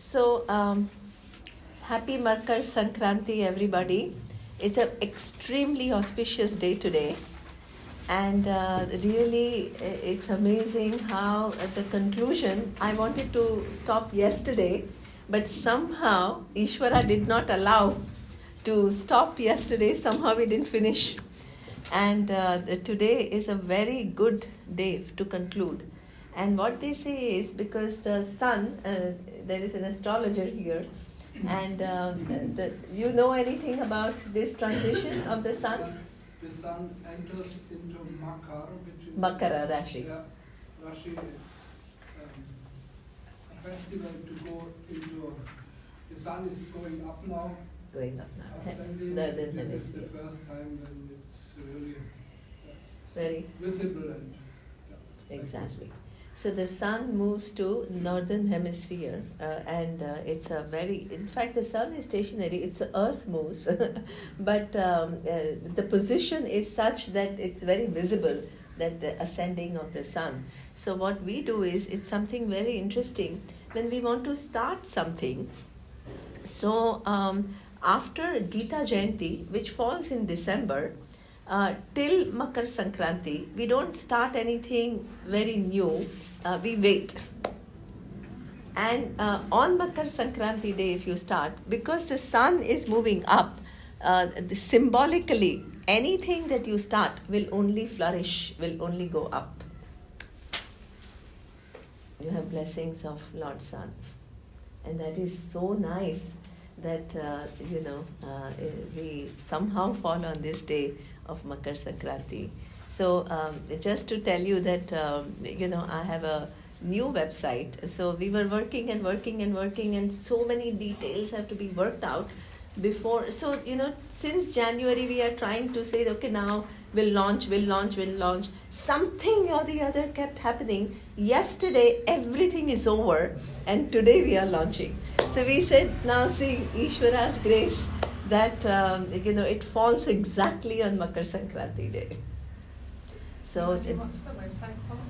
So, happy Makar Sankranti, everybody. It's an extremely auspicious day today. And really, it's amazing how at the conclusion, I wanted to stop yesterday, but somehow Ishvara did not allow to stop yesterday. Somehow we didn't finish. And today is a very good day to conclude. And what they say is because the sun, there is an astrologer here, and you know anything about this transition of the sun? The sun enters into Makar, which is Makara Rashi. Yeah, Rashi is a festival to go into. The sun is going up now. Going up now. Ascending. This is the first time when it's really very visible and exactly. So the sun moves to northern hemisphere, and it's a very. In fact, the sun is stationary. It's the Earth moves, but the position is such that it's very visible that the ascending of the sun. So what we do is it's something very interesting when we want to start something. So after Gita Jayanti, which falls in December, till Makar Sankranti, we don't start anything very new. We wait. And on Makar Sankranti day, if you start, because the sun is moving up, symbolically, anything that you start will only flourish, will only go up. You have blessings of Lord Sun. And that is so nice that, we somehow fall on this day of Makar Sankranti. So just to tell you that, I have a new website. So we were working, and so many details have to be worked out before. So, since January we are trying to say, okay, now we'll launch. Something or the other kept happening. Yesterday, everything is over, and today we are launching. So we said, now see, Ishvara's grace, that, it falls exactly on Makar Sankranti day. So what's the website called?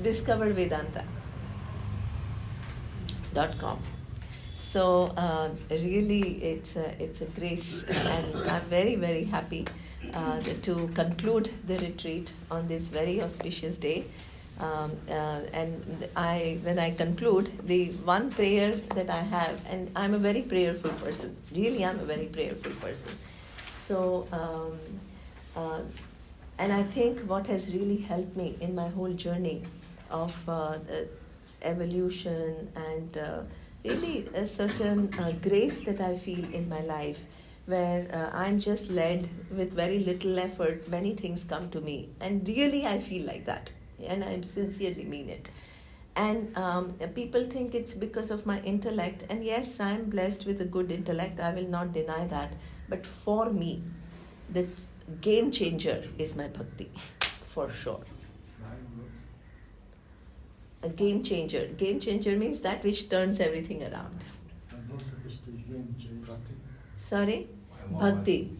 discovervedanta.com. So really, it's a grace, and I'm very, very happy to conclude the retreat on this very auspicious day. And when I conclude, the one prayer that I have, and I'm a very prayerful person. Really, I'm a very prayerful person. So. And I think what has really helped me in my whole journey of evolution and really a certain grace that I feel in my life, where I'm just led with very little effort, many things come to me. And really I feel like that. And I sincerely mean it. And people think it's because of my intellect. And yes, I'm blessed with a good intellect. I will not deny that. But for me, the game changer is my bhakti, for sure. A game changer. Game changer means that which turns everything around. Sorry? Bhakti.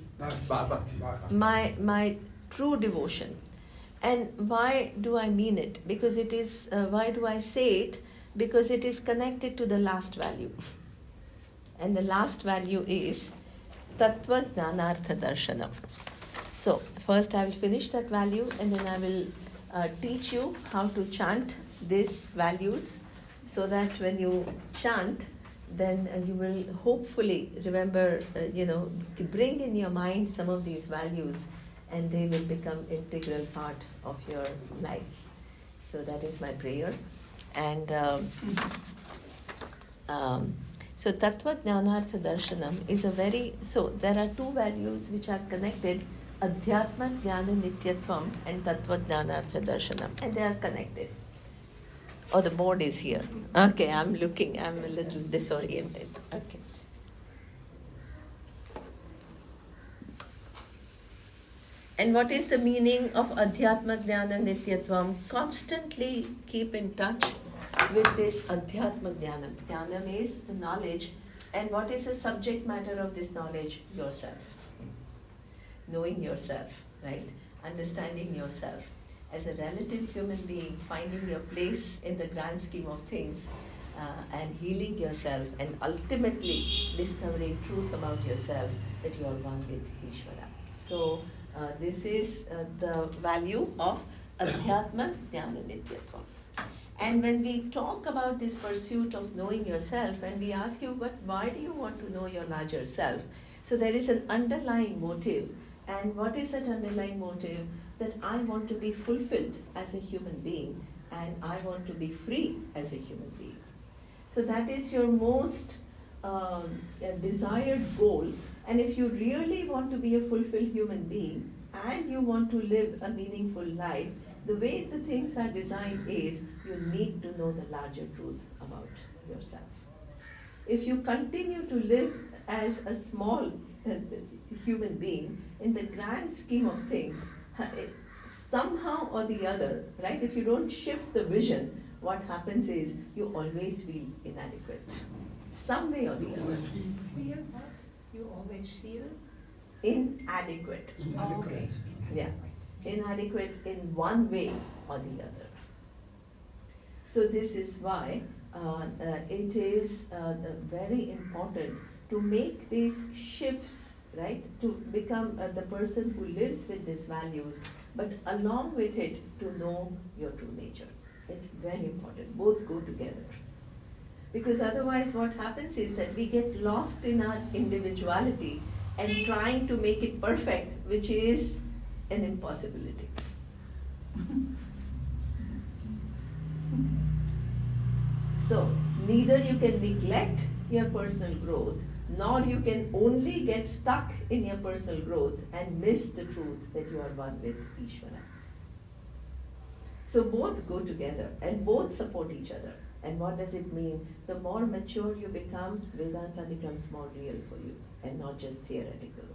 My true devotion. And why do I mean it? Because it is, why do I say it? Because it is connected to the last value. And the last value is Tattva Jnanartha Darshanam. So, first I will finish that value, and then I will teach you how to chant these values, so that when you chant, then you will hopefully remember, bring in your mind some of these values, and they will become integral part of your life. So that is my prayer. And so Tattva Jnanartha Darshanam is so there are two values which are connected, Adhyatma Jnana Nityatvam and Tattva Jnanartha Darshanam, and they are connected. Oh, the board is here. Okay, I'm a little disoriented. Okay. And what is the meaning of Adhyatma Jnana Nityatvam? Constantly keep in touch with this Adhyatma Jnana. Jnanam is the knowledge. And what is the subject matter of this knowledge? Yourself. Knowing yourself, right? Understanding yourself. As a relative human being, finding your place in the grand scheme of things, and healing yourself and ultimately discovering truth about yourself that you are one with Ishvara. So this is the value of Adhyatma Jnana Nityatva. And when we talk about this pursuit of knowing yourself, and we ask you, but why do you want to know your larger self? So there is an underlying motive. And what is that underlying motive? That I want to be fulfilled as a human being, and I want to be free as a human being. So that is your most desired goal. And if you really want to be a fulfilled human being, and you want to live a meaningful life, the way the things are designed is you need to know the larger truth about yourself. If you continue to live as a small human being, in the grand scheme of things, somehow or the other, right, if you don't shift the vision, what happens is you always feel inadequate. Some way or the other. Feel what? You always feel? Inadequate. Oh, okay. Yeah. Inadequate in one way or the other. So this is why it is very important to make these shifts, right, to become the person who lives with these values, but along with it to know your true nature. It's very important. Both go together. Because otherwise what happens is that we get lost in our individuality and trying to make it perfect, which is an impossibility. So, neither you can neglect your personal growth, nor you can only get stuck in your personal growth and miss the truth that you are one with Ishvara. So both go together and both support each other. And what does it mean? The more mature you become, Vedanta becomes more real for you and not just theoretical.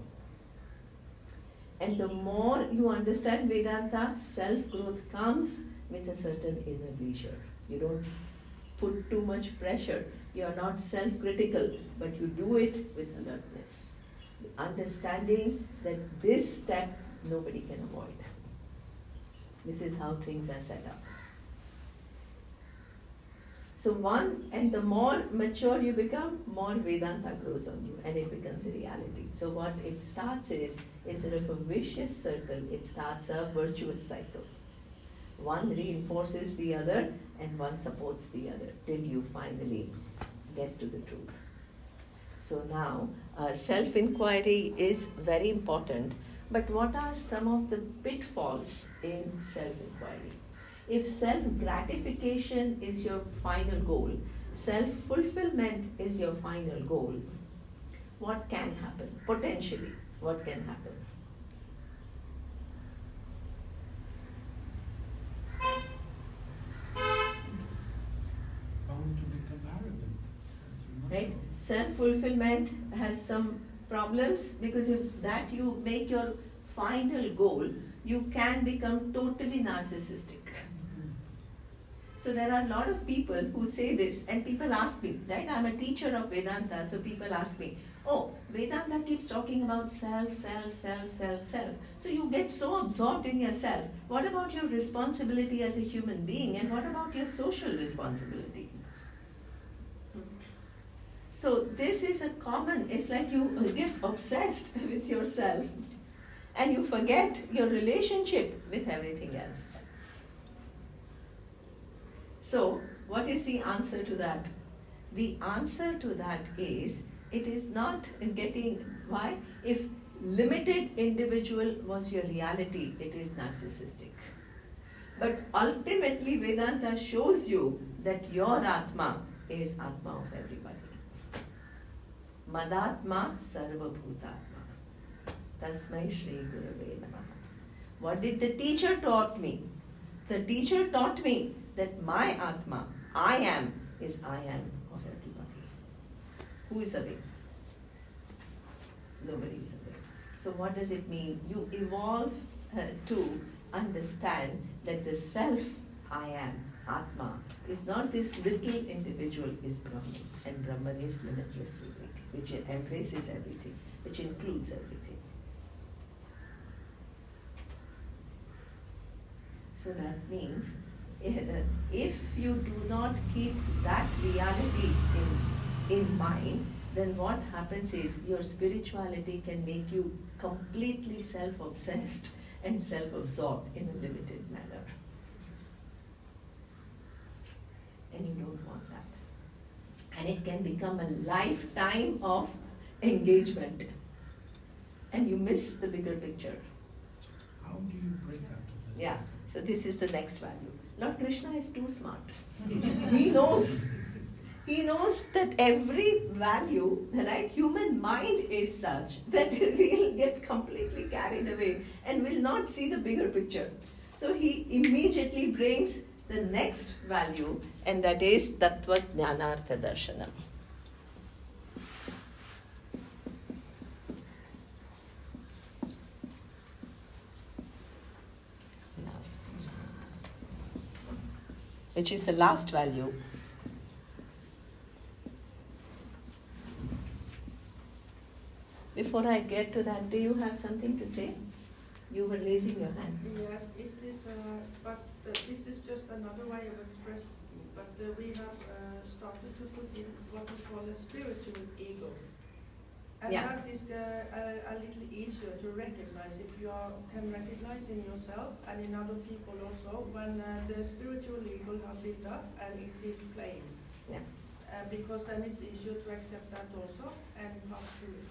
And the more you understand Vedanta, self-growth comes with a certain inner leisure. You don't put too much pressure. You are not self-critical, but you do it with alertness. Understanding that this step nobody can avoid. This is how things are set up. So the more mature you become, more Vedanta grows on you and it becomes a reality. So what it starts is, instead of a vicious circle, it starts a virtuous cycle. One reinforces the other and one supports the other till you finally get to the truth. So now, self-inquiry is very important, but what are some of the pitfalls in self-inquiry? If self-gratification is your final goal, self-fulfillment is your final goal, what can happen? Potentially, what can happen? Bound to become arrogant. Right? Self-fulfillment has some problems because if that you make your final goal, you can become totally narcissistic. So there are a lot of people who say this, and people ask me, right? I'm a teacher of Vedanta, so people ask me, oh, Vedanta keeps talking about self, self, self, self, self. So you get so absorbed in yourself. What about your responsibility as a human being, and what about your social responsibility? So this is a common, it's like you get obsessed with yourself and you forget your relationship with everything else. So what is the answer to that? The answer to that is, it is not getting, why? If limited individual was your reality, it is narcissistic. But ultimately Vedanta shows you that your Atma is Atma of everybody. Madatma Sarva Bhutatma. Tasmai Shri Gurave Namaha. What did the teacher taught me? The teacher taught me that my Atma, I am, is I am of everybody. Who is awake? Nobody is awake. So what does it mean? You evolve to understand that the self, I am, Atma, is not this little individual, is Brahman. And Brahman is limitlessly big, which embraces everything, which includes everything. So that means if you do not keep that reality in mind, then what happens is your spirituality can make you completely self-obsessed and self-absorbed in a limited manner. And you don't want that. And it can become a lifetime of engagement. And you miss the bigger picture. How do you break out of this? Yeah, so this is the next value. Lord Krishna is too smart. He knows. He knows that every value, right, human mind is such that we'll get completely carried away and will not see the bigger picture. So he immediately brings the next value, and that is Tattva Jnanartha Darshanam. Which is the last value. Before I get to that, do you have something to say? You were raising your hand. Yes, it is, but this is just another way of expressing. But we have started to put in what we call a spiritual ego. And Yeah. that is a little easier to recognize if you can recognize in yourself and in other people also when the spiritual ego has built up and it is plain. Yeah. Because then it's easier to accept that also and pass through it.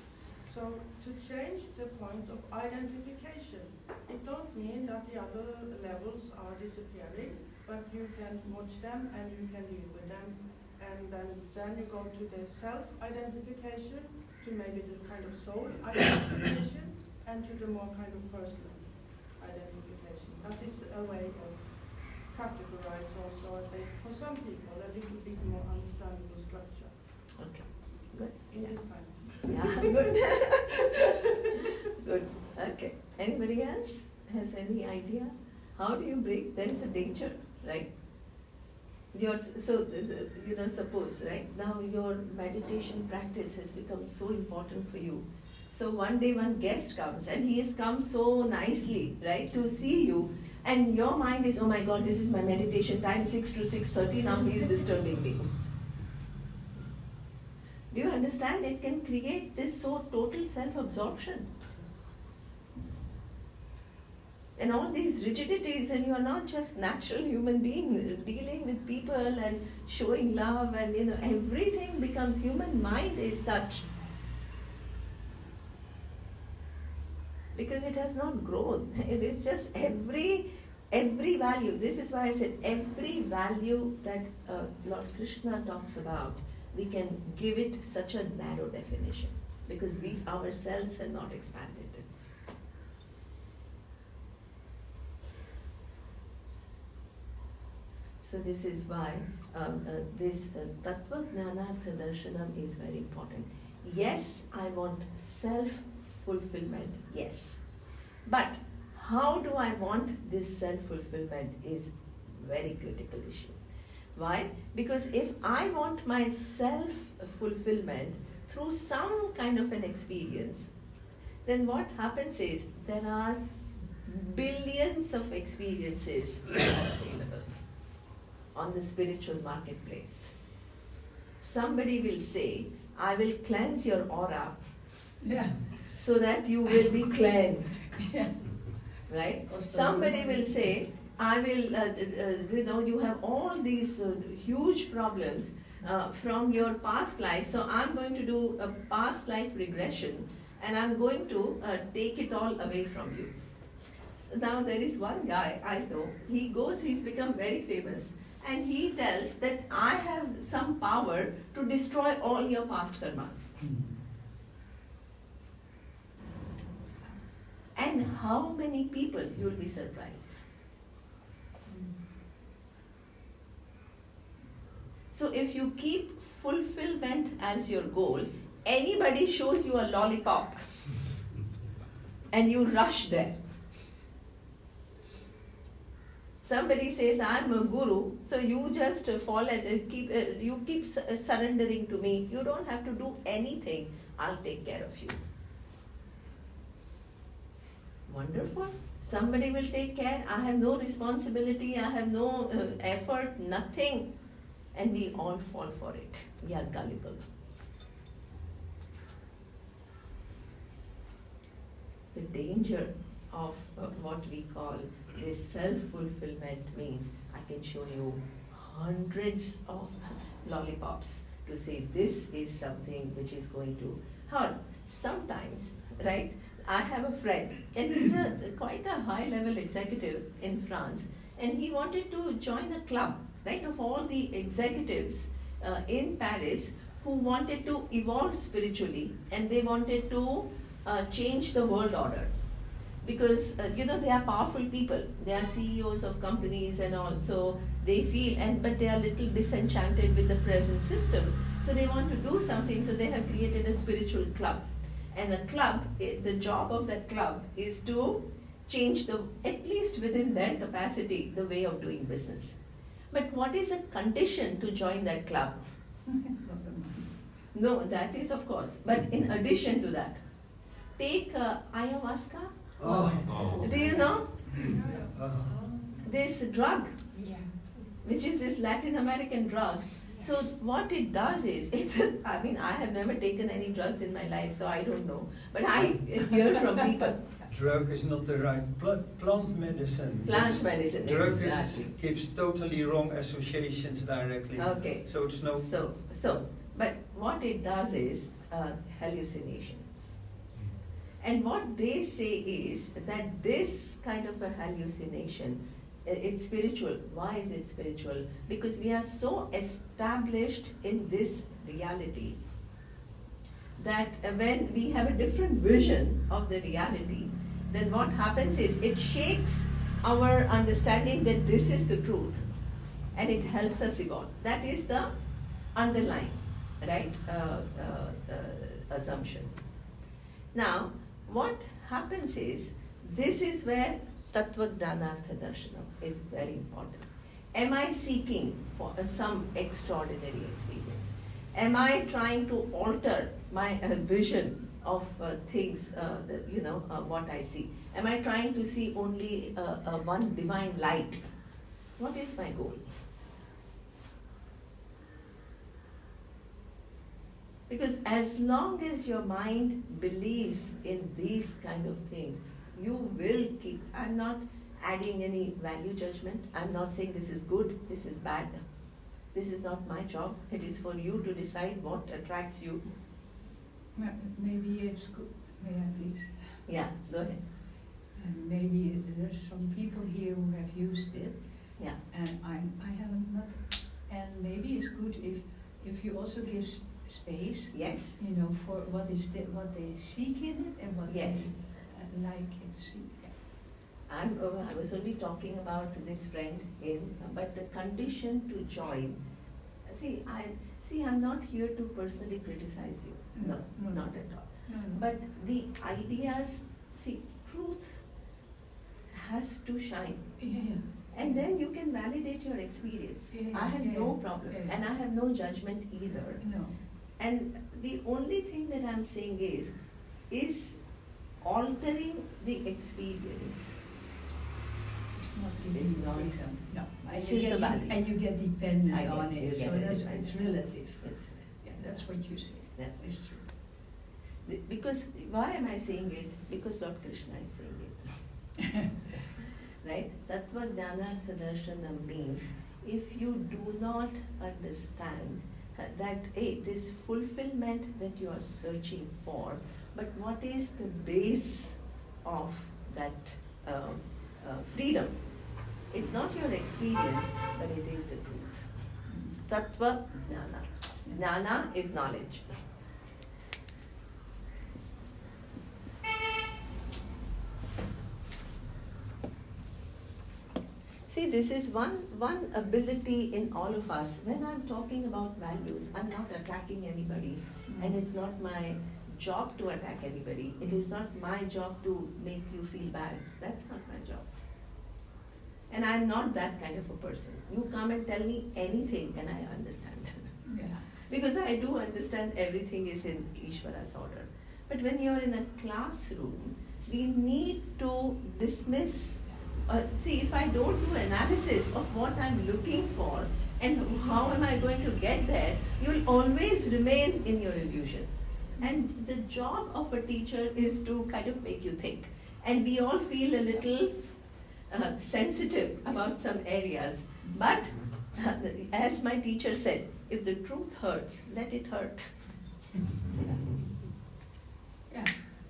So to change the point of identification, it don't mean that the other levels are disappearing, but you can watch them and you can deal with them. And then you go to the self-identification, to maybe the kind of soul identification, and to the more kind of personal identification. That is a way of categorize also, for some people, a little bit more understandable structure Okay, good. in Yeah. this time. Yeah, good. Good. Okay. Anybody else has any idea? How do you break? There is a danger, right? Suppose, right, now your meditation practice has become so important for you. So one day one guest comes and he has come so nicely, right, to see you, and your mind is, oh my God, this is my meditation time, 6 to 6:30, now he is disturbing me. Do you understand? It can create this so total self-absorption. And all these rigidities, and you are not just natural human being dealing with people and showing love, and everything becomes, human mind is such. Because it has not grown. It is just every value. This is why I said every value that Lord Krishna talks about, we can give it such a narrow definition because we ourselves have not expanded it. So this is why this Tattva Jnanartha Darshanam is very important. Yes, I want self-fulfillment, yes. But how do I want this self-fulfillment is very critical issue. Why? Because if I want my self-fulfillment through some kind of an experience, then what happens is there are billions of experiences available on the spiritual marketplace. Somebody will say, I will cleanse your aura so that you will be cleansed. Right? Somebody will say, I will, you have all these huge problems from your past life, so I'm going to do a past life regression and I'm going to take it all away from you. So now there is one guy I know, he's become very famous, and he tells that I have some power to destroy all your past karmas. And how many people, you will be surprised. So if you keep fulfillment as your goal, anybody shows you a lollipop and you rush there. Somebody says, I'm a guru, so you just fall and keep surrendering to me. You don't have to do anything. I'll take care of you. Wonderful. Somebody will take care. I have no responsibility, I have no effort, nothing. And we all fall for it. We are gullible. The danger of what we call this self-fulfillment means I can show you hundreds of lollipops to say this is something which is going to hurt. Sometimes, right, I have a friend and he's quite a high-level executive in France, and he wanted to join a club, right, of all the executives in Paris who wanted to evolve spiritually, and they wanted to change the world order. Because they are powerful people, they are CEOs of companies and all, so they feel, but they are little disenchanted with the present system, so they want to do something, so they have created a spiritual club. And a club, the job of that club is to change at least within their capacity, the way of doing business. But what is a condition to join that club? No, that is of course, but in addition to that, take ayahuasca. Oh. Do you know Uh-huh. this drug, Yeah. which is this Latin American drug? So what it does is, I have never taken any drugs in my life, so I don't know. But I hear from people. Drug is not the right plant medicine. Plant medicine, Drug exactly. gives totally wrong associations directly. Okay. So it's no. But what it does is hallucinations. And what they say is that this kind of a hallucination, it's spiritual. Why is it spiritual? Because we are so established in this reality that when we have a different vision of the reality, then what happens is it shakes our understanding that this is the truth, and it helps us evolve. That is the underlying, right, assumption. Now, what happens is, this is where Tattva Jnanartha Darshanam is very important. Am I seeking for some extraordinary experience? Am I trying to alter my vision of things, what I see? Am I trying to see only one divine light? What is my goal? Because as long as your mind believes in these kind of things, you will keep. I'm not adding any value judgment. I'm not saying this is good, this is bad. This is not my job. It is for you to decide what attracts you. Maybe it's good. May I please? Yeah, go ahead. And maybe there's some people here who have used it, Yeah. and I haven't not. And maybe it's good if you also give space, Yes. for what they seek in it and what Yes. they like and seek. I was only talking about this friend but the condition to join. I'm not here to personally criticize you. No, No. not at all. No. But the ideas, truth has to shine. Yeah. And then you can validate your experience. Yeah, I have yeah, no yeah, problem, yeah. and I have no judgment either. No. And the only thing that I'm saying is altering the experience. It's not It is giving not. freedom. No. This And is you the get value. And you get dependent I get on you it, get so dependent. it's relative. It's, Yeah, that's what you say. that's what It's true. Because why am I saying it? Because Lord Krishna is saying it. Right? Tattva Jnanartha Darshanam means if you do not understand that this fulfillment that you are searching for, but what is the base of that freedom? It's not your experience, but it is the truth. Tattva Jnana. Jnana is knowledge. See, this is one ability in all of us. When I'm talking about values, I'm not attacking anybody, and it's not my job to attack anybody. It is not my job to make you feel bad. That's not my job. And I'm not that kind of a person. You come and tell me anything and I understand. Yeah. Because I do understand everything is in Ishvara's order. But when you're in a classroom, we need to dismiss. See, if I don't do analysis of what I'm looking for and how am I going to get there, you'll always remain in your illusion. And the job of a teacher is to kind of make you think. And we all feel a little sensitive about some areas. But as my teacher said, if the truth hurts, let it hurt. Yeah,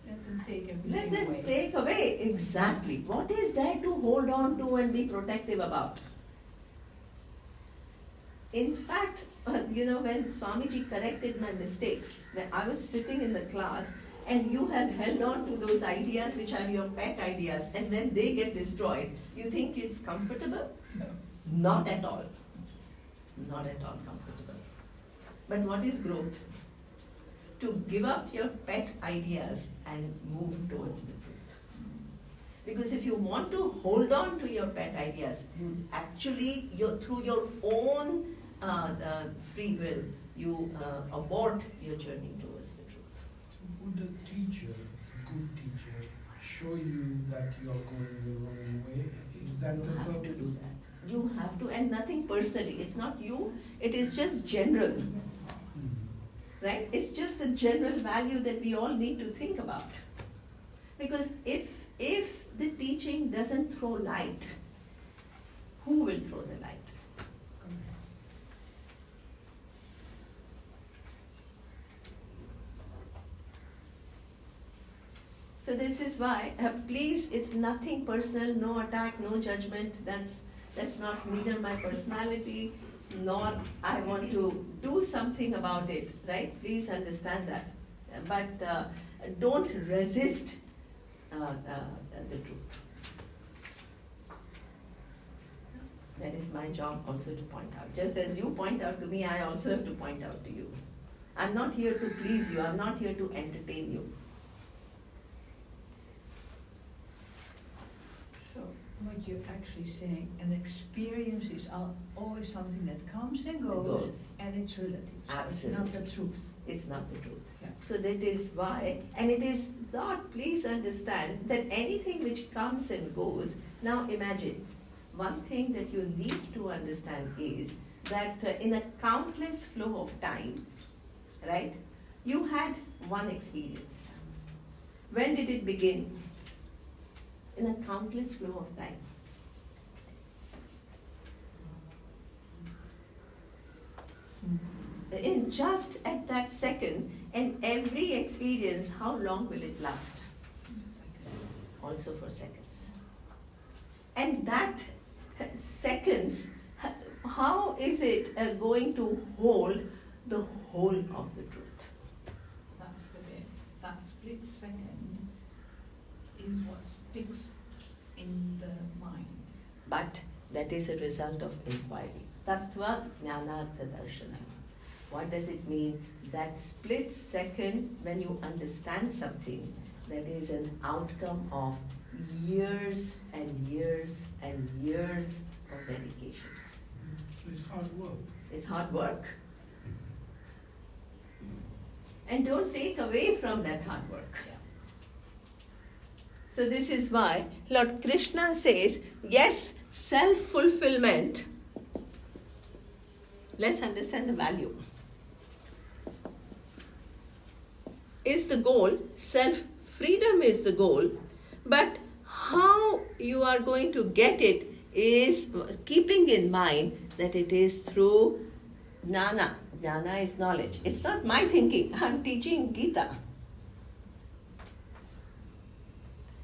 let them take Let everything them away. take away. Exactly. What is there to hold on to and be protective about? In fact, when Swamiji corrected my mistakes, when I was sitting in the class and you have held on to those ideas which are your pet ideas, and when they get destroyed, you think it's comfortable? No. Not at all. Not at all comfortable. But what is growth? To give up your pet ideas and move towards the truth. Because if you want to hold on to your pet ideas, actually, through your own free will, you abort your journey towards the truth. Would a teacher, good teacher, show you that you are going the wrong way? Is that You the have to purpose? do that. You have to, and nothing personally. It's not you, it is just general. Right? It's just a general value that we all need to think about. Because if the teaching doesn't throw light, who will throw the light? So this is why, please, it's nothing personal, no attack, no judgment. That's not neither my personality, nor I want to do something about it, right? Please understand that. But don't resist the truth. That is my job also to point out. Just as you point out to me, I also have to point out to you. I'm not here to please you, I'm not here to entertain you. So what you're actually saying, an experience is always something that comes and goes, and it's relative. So Absolutely. it's not the truth. It's not the truth. Yeah. So that is why, and it is not, please understand that anything which comes and goes, now imagine, one thing that you need to understand is that in a countless flow of time, right, you had one experience. When did it begin? In a countless flow of time. In just at that second, and every experience, how long will it last? Also for seconds. And that seconds, how is it going to hold the whole of the truth? That's the bit. That split second is what sticks in the mind. But that is a result of inquiry. Tattva Jnanartha Darshana. What does it mean? That split second when you understand something, that is an outcome of years and years and years of dedication. So it's hard work. It's hard work. And don't take away from that hard work. Yeah. So this is why Lord Krishna says, yes, self-fulfillment. Let's understand the value. Is the goal, self-freedom is the goal, but how you are going to get it is keeping in mind that it is through jnana. Jnana is knowledge. It's not my thinking. I'm teaching Gita.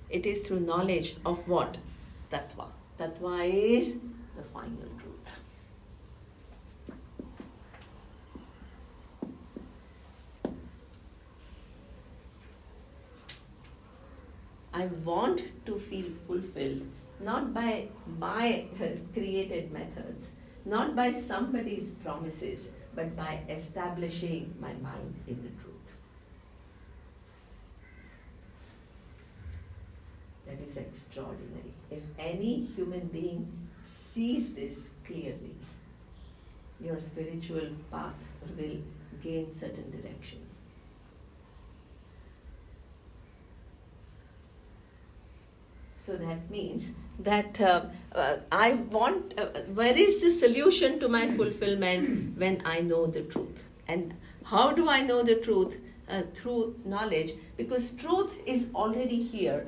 It is through knowledge of what? Tattva. Tattva is the final truth. I want to feel fulfilled, not by my created methods, not by somebody's promises, but by establishing my mind in the truth. That is extraordinary. If any human being sees this clearly, your spiritual path will gain certain direction. So that means that I want, where is the solution to my fulfillment when I know the truth? And how do I know the truth? Through knowledge, because truth is already here.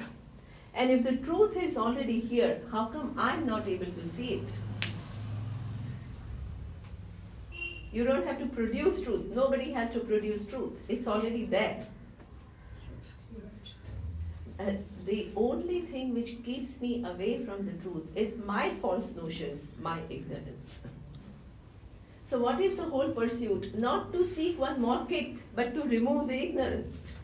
And if the truth is already here, how come I'm not able to see it? You don't have to produce truth. Nobody has to produce truth. It's already there. The only thing which keeps me away from the truth is my false notions, my ignorance. So what is the whole pursuit? Not to seek one more kick, but to remove the ignorance.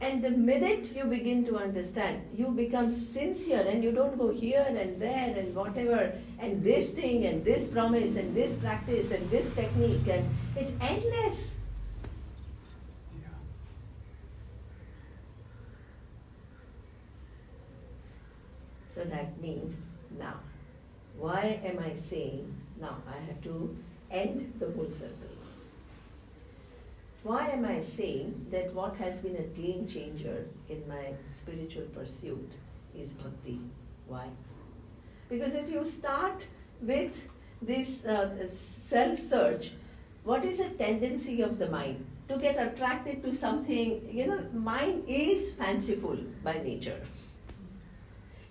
And the minute you begin to understand, you become sincere and you don't go here and there and whatever, and this thing and this promise and this practice and this technique, and it's endless. So that means now, why am I saying now I have to end the whole circle? Why am I saying that what has been a game changer in my spiritual pursuit is bhakti? Why? Because if you start with this self-search, what is a tendency of the mind? To get attracted to something, mind is fanciful by nature.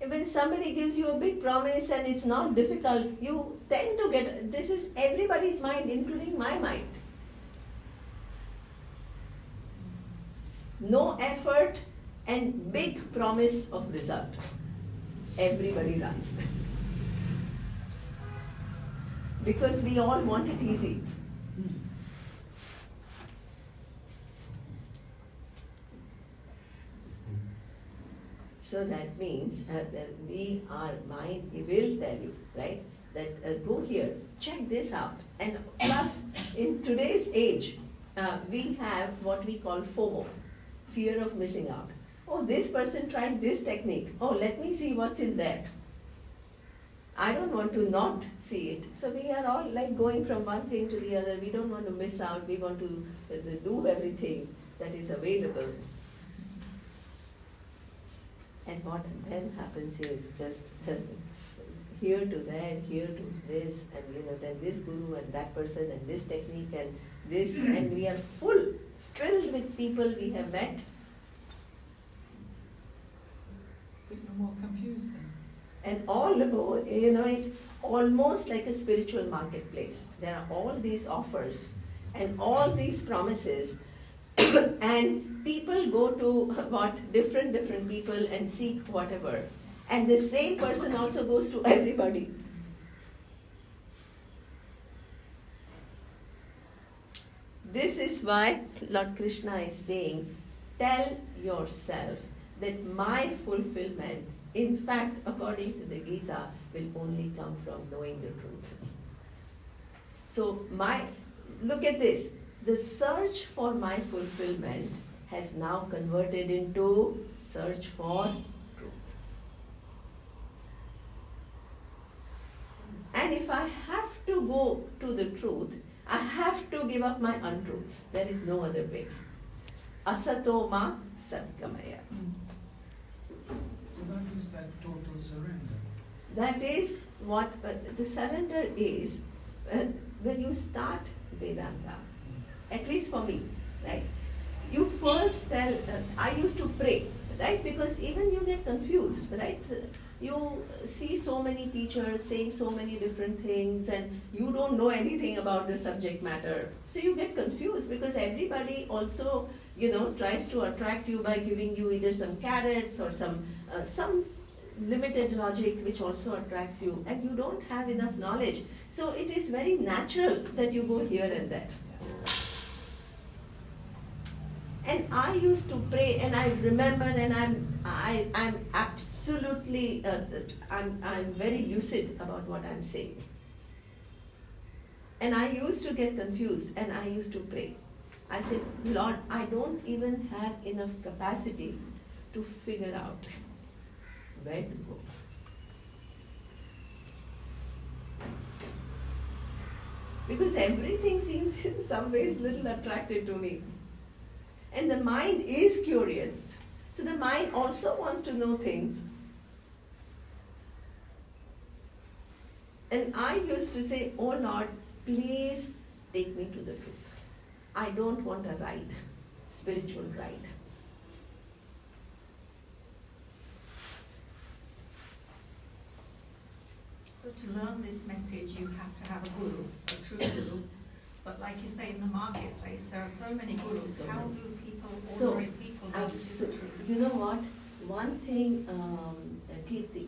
When somebody gives you a big promise and it's not difficult, you tend to get, this is everybody's mind, including my mind. No effort and big promise of result. Everybody runs. Because we all want it easy. So that means that our mind will tell you, right, that go here, check this out. And plus, in today's age, we have what we call FOMO, fear of missing out. Oh, this person tried this technique. Oh, let me see what's in there. I don't want to not see it. So we are all like going from one thing to the other. We don't want to miss out. We want to do everything that is available. And what then happens is just here to there, here to this, and then this guru and that person and this technique and this, and we are filled with people we have met. But you're more confused then. And all, it's almost like a spiritual marketplace. There are all these offers and all these promises. And people go to different people and seek whatever. And the same person also goes to everybody. This is why Lord Krishna is saying, tell yourself that my fulfillment, in fact, according to the Gita, will only come from knowing the truth. So look at this. The search for my fulfillment has now converted into search for truth. And if I have to go to the truth, I have to give up my untruths. There is no other way. Asato ma satgamaya. So that is that total surrender. That is what the surrender is when you start Vedanta. At least for me, right? You first tell, I used to pray, right? Because even you get confused, right? You see so many teachers saying so many different things and you don't know anything about the subject matter. So you get confused because everybody also, tries to attract you by giving you either some carrots or some limited logic which also attracts you, and you don't have enough knowledge. So it is very natural that you go here and there. And I used to pray, and I remember, and I'm absolutely, I'm very lucid about what I'm saying. And I used to get confused, and I used to pray. I said, Lord, I don't even have enough capacity to figure out where to go. Because everything seems in some ways little attractive to me. And the mind is curious. So the mind also wants to know things. And I used to say, oh Lord, please take me to the truth. I don't want a ride, spiritual ride. So to learn this message, you have to have a guru, a true guru. But like you say, in the marketplace, there are so many gurus. So How many. do people, So, ordinary people, know this is the truth? You know what? One thing, Kirti,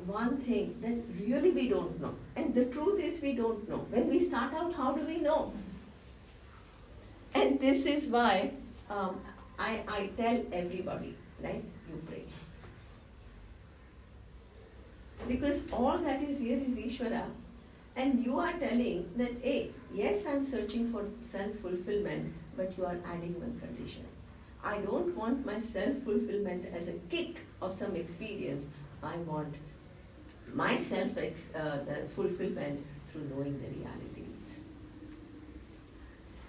one thing that really we don't know. And the truth is we don't know. When we start out, how do we know? And this is why I tell everybody, right? You pray. Because all that is here is Ishvara. And you are telling that, hey, yes, I'm searching for self-fulfillment, but you are adding one condition. I don't want my self-fulfillment as a kick of some experience. I want my self-fulfillment through knowing the realities.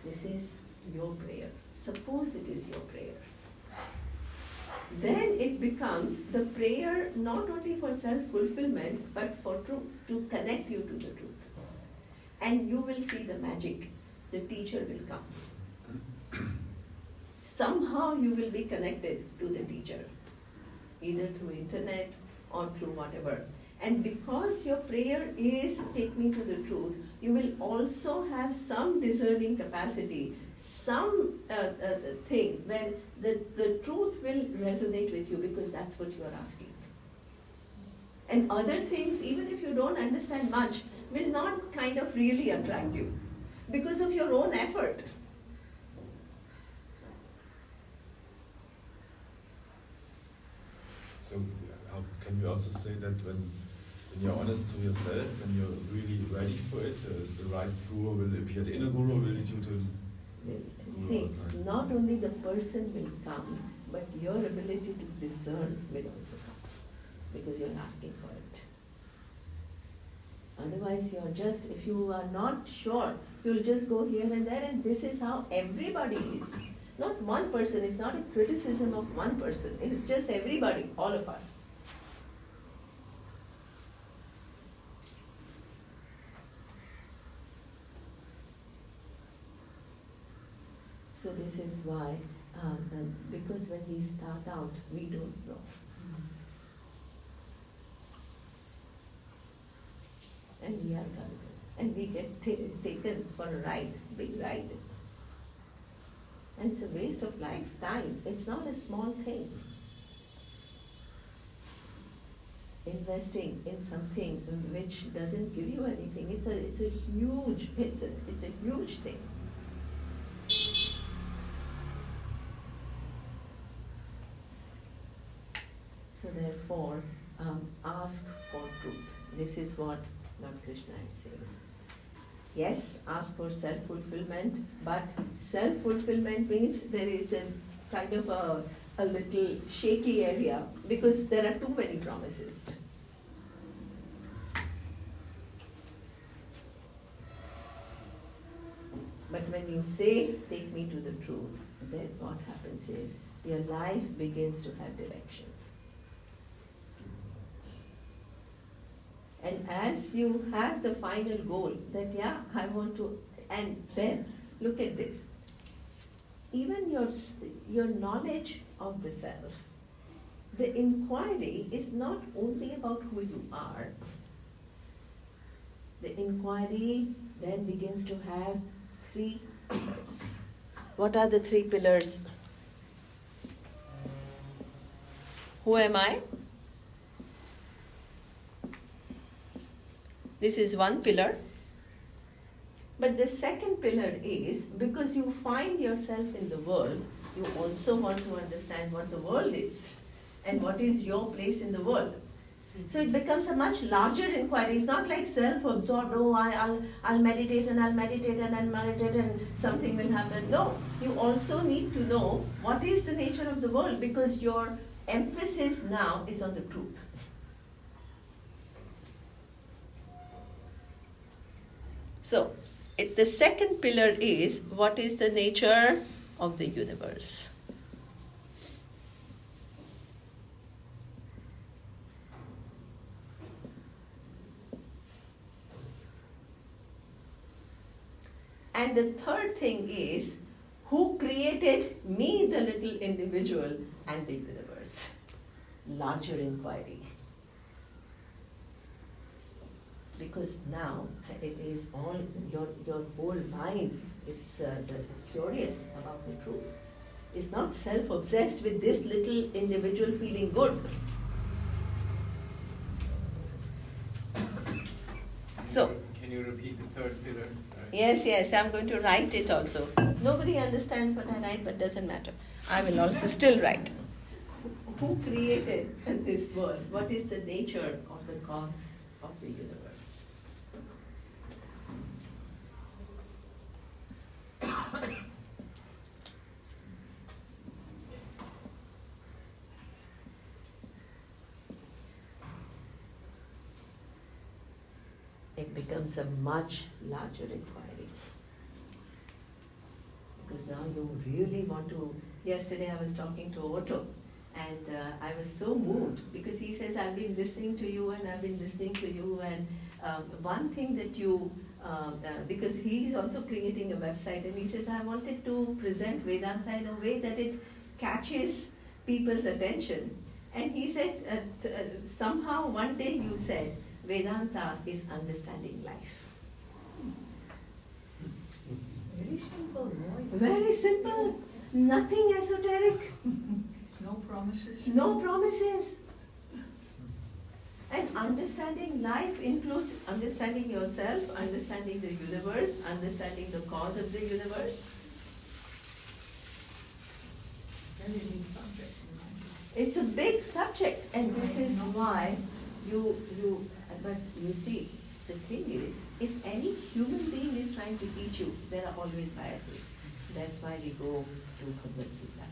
This is your prayer. Suppose it is your prayer. Then it becomes the prayer not only for self-fulfillment, but for truth, to connect you to the truth. And you will see the magic. The teacher will come. Somehow you will be connected to the teacher, either through internet or through whatever. And because your prayer is take me to the truth, you will also have some discerning capacity, some thing when the truth will resonate with you because that's what you are asking. And other things, even if you don't understand much, will not kind of really attract you because of your own effort. So how can you also say that when you're honest to yourself, when you're really ready for it, the right guru will appear, the inner guru will lead you to the guru See, outside? not only the person will come, but your ability to discern will also come because you're asking for it. Otherwise, you're just, if you are not sure, you'll just go here and there, and this is how everybody is. Not one person, it's not a criticism of one person, it's just everybody, all of us. So this is why, because when we start out, we don't know. And we are gullible. And we get taken for a ride, big ride. And it's a waste of lifetime. It's not a small thing. Investing in something which doesn't give you anything, it's a huge thing. So therefore, ask for truth. This is what Lord Krishna is saying. Yes, ask for self-fulfillment, but self-fulfillment means there is a kind of a little shaky area because there are too many promises. But when you say, take me to the truth, then what happens is your life begins to have direction. And as you have the final goal that, yeah, I want to, and then look at this. Even your knowledge of the self, the inquiry is not only about who you are. The inquiry then begins to have 3 pillars. What are the 3 pillars? Who am I? This is one pillar. But the second pillar is, because you find yourself in the world, you also want to understand what the world is and what is your place in the world. So it becomes a much larger inquiry. It's not like self-absorbed, oh, I'll meditate and I'll meditate and I'll meditate and something will happen. No, you also need to know what is the nature of the world because your emphasis now is on the truth. So, the second pillar is what is the nature of the universe. And the third thing is, who created me, the little individual, and the universe? Larger inquiry. Because now it is all, your whole mind is curious about the truth. It's not self-obsessed with this little individual feeling good. So, Can you repeat the third pillar? Sorry. yes, I'm going to write it also. Nobody understands what I write, but doesn't matter. I will also still write. Who created this world? What is the nature of the cause of the universe? It becomes a much larger inquiry. Because now you really want to. Yesterday I was talking to Otto, and I was so moved because he says, I've been listening to you and I've been listening to you, and one thing that you, because he is also creating a website, and he says, I wanted to present Vedanta in a way that it catches people's attention. And he said, somehow one day you said, Vedanta is understanding life. Very simple, right? Very simple, nothing esoteric, No promises. no promises. And understanding life includes understanding yourself, understanding the universe, understanding the cause of the universe. Very big subject. It's a big subject, and this is why but you see, the thing is, if any human being is trying to teach you, there are always biases. That's why we go to Bhagavad Gita.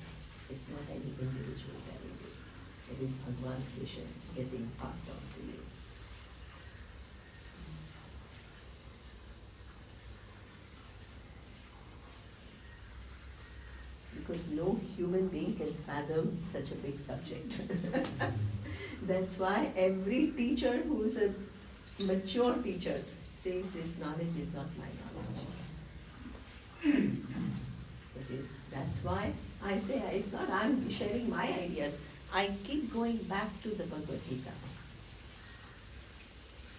It's not any individual telling you. It is Bhagwan's vision getting passed on to you. Because no human being can fathom such a big subject. That's why every teacher who is a mature teacher says this knowledge is not my knowledge. That's why I say it's not I'm sharing my ideas. I keep going back to the Bhagavad Gita.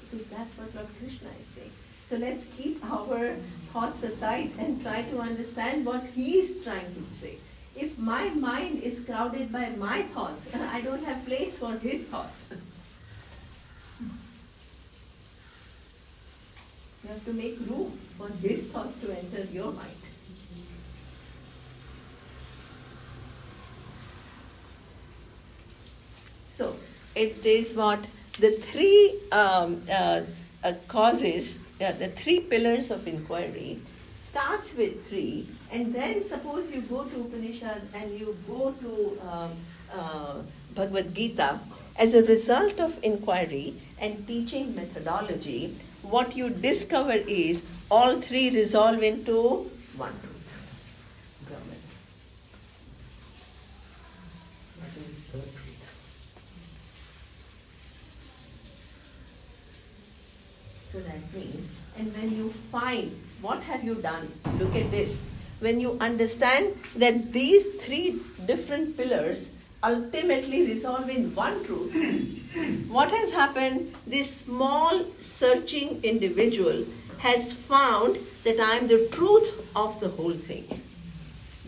Because that's what Lord Krishna is saying. So let's keep our thoughts aside and try to understand what he is trying to say. If my mind is crowded by my thoughts, I don't have place for his thoughts. You have to make room for his thoughts to enter your mind. So, it is what the three causes, the three pillars of inquiry starts with three, and then suppose you go to Upanishad and you go to Bhagavad Gita, as a result of inquiry and teaching methodology, what you discover is all three resolve into one truth, Brahman. That is the truth. So that means, and when you find, what have you done? Look at this. When you understand that these three different pillars ultimately resolve in one truth, what has happened? This small searching individual has found that I am the truth of the whole thing.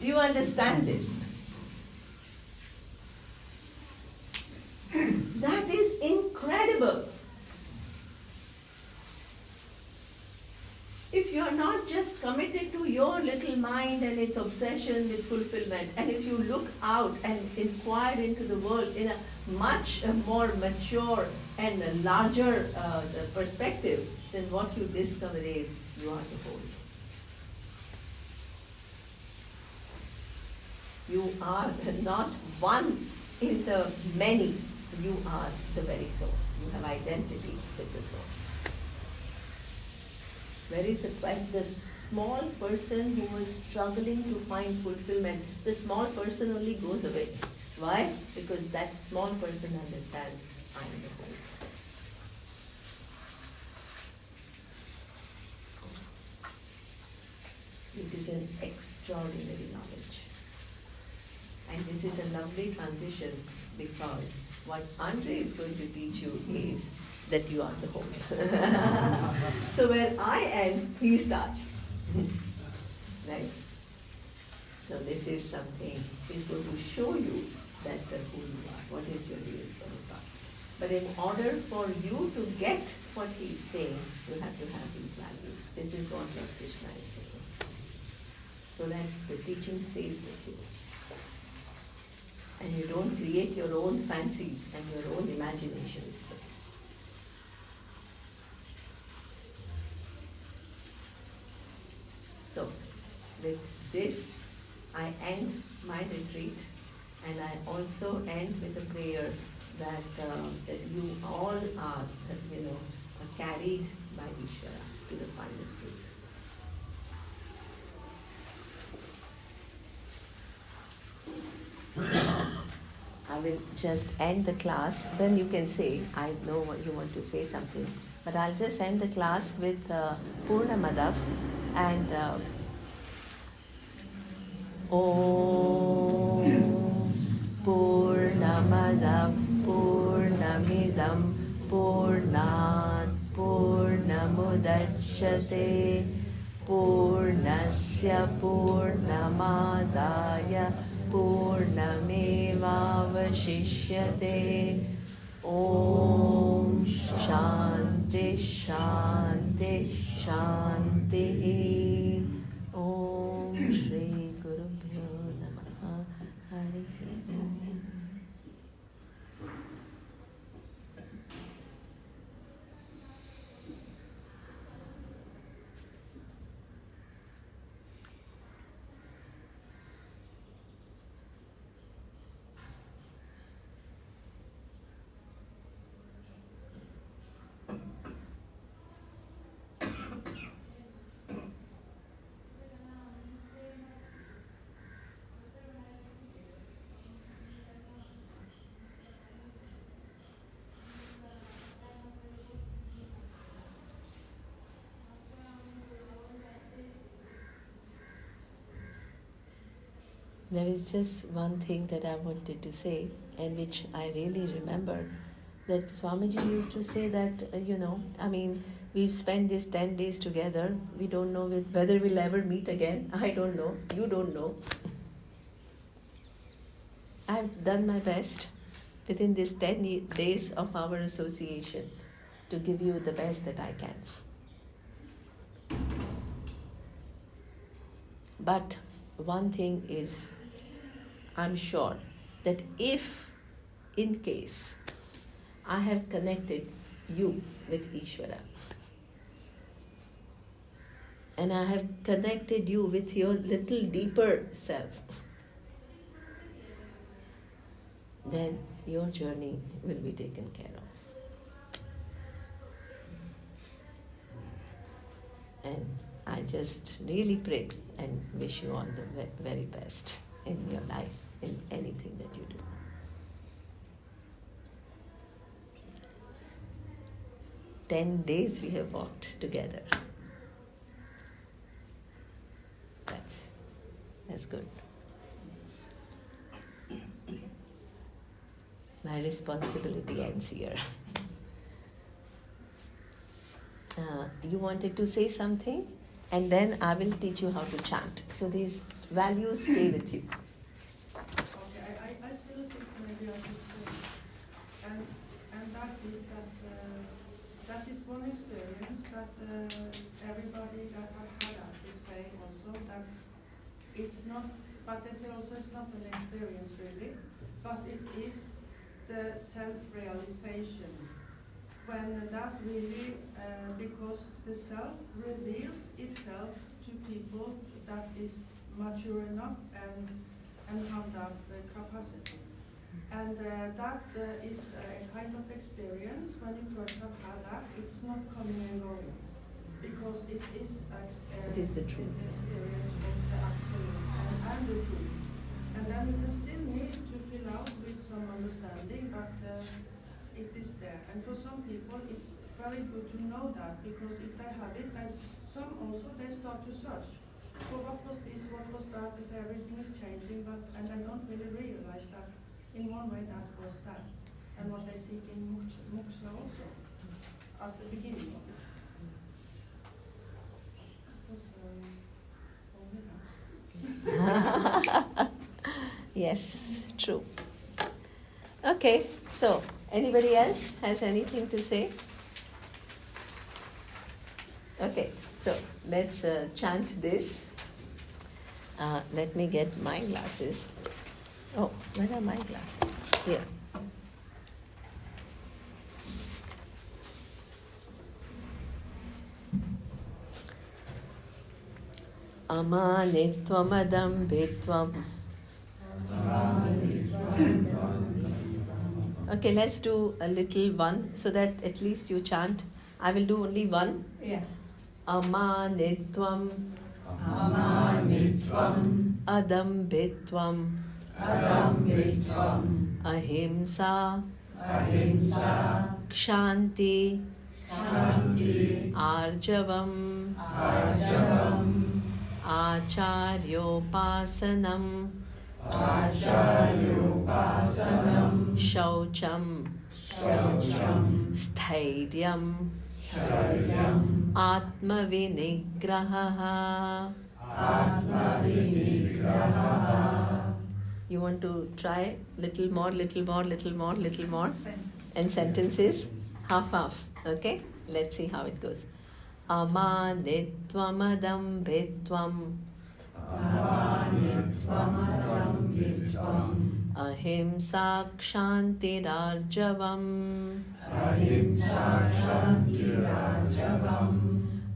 Do you understand this? That is incredible. If you are not just committed to your little mind and its obsession with fulfillment, and if you look out and inquire into the world in a much more mature and a larger perspective, then what you discover is you are the whole. You are not one in the many. You are the very source. You have identity with the source. Where is it, like the small person who was struggling to find fulfillment, the small person only goes away. Why? Because that small person understands, I am the whole. This is an extraordinary knowledge. And this is a lovely transition because what Andre is going to teach you is that you are the whole. So where I end, he starts. Right? So this is something he's going to show you that who you are, what is your real self. But in order for you to get what he's saying, you have to have these values. This is what Lord Krishna is saying. So that the teaching stays with you. And you don't create your own fancies and your own imaginations. So, with this, I end my retreat, and I also end with a prayer that you all are, carried by Ishvara to the final truth. I will just end the class, then you can say, I know what you want to say something, but I'll just end the class with Purna Madav and Om Purnamadav Purnamidam Purnat Purnamudachyate Purnasya Purnamadaya Purnamevavashishyate. Om Shanti Shanti Shanti. Om Shri Gurubhyo Namaha. Hari Om. There is just one thing that I wanted to say, and which I really remember, that Swamiji used to say that, we've spent these 10 days together, we don't know whether we'll ever meet again, I don't know, you don't know. I've done my best within these 10 days of our association to give you the best that I can. But one thing is, I'm sure that if, in case, I have connected you with Ishvara, and I have connected you with your little deeper self, then your journey will be taken care of. And I just really pray and wish you all the very best in your life, in anything that you do. "10 days we have walked together." That's good. My responsibility ends here. You wanted to say something, and then I will teach you how to chant. So these values stay with you. Okay, I still think maybe I should say, and that is one experience that everybody that have had that is saying also, that it's not, but this also is not an experience really, but it is the self-realization. When that really, because the self reveals itself to people that is mature enough and have that capacity. And that is a kind of experience when you first have had that, it's not coming and going. because it is It is the truth. the experience of the absolute and the truth. And then you can still need to fill out with some understanding, but it is there. And for some people, it's very good to know that, because if they have it, then some also, they start to search. So what was this, what was that, is everything is changing, and they don't really realize that in one way that was that. And what they seek in moksha also, as the beginning of it. Was, only that. Yes, true. Okay, so anybody else has anything to say? Okay, so let's chant this. Let me get my glasses. Oh, where are my glasses? Here. Amanitvamadambitvam. Okay, let's do a little one so that at least you chant. I will do only one. Yeah. Amanitvam. Amanitvam. Adambitvam. Adambitvam. Ahimsa. Ahimsa. Kshanti. Shanti. Arjavam. Arjavam. Acharyopasanam. Acharyopasanam. Shaucham. Shaucham. Stairyam. Stairyam. Atmavinigraha. Atmavinigraha. You want to try little more, little more, little more, little more? And sentences? Half. Okay? Let's see how it goes. Amanitvamadambitvam. Amanitvamadambitvam. Ahimsa kshantirarjavam. Ahimsa shantirarjavam.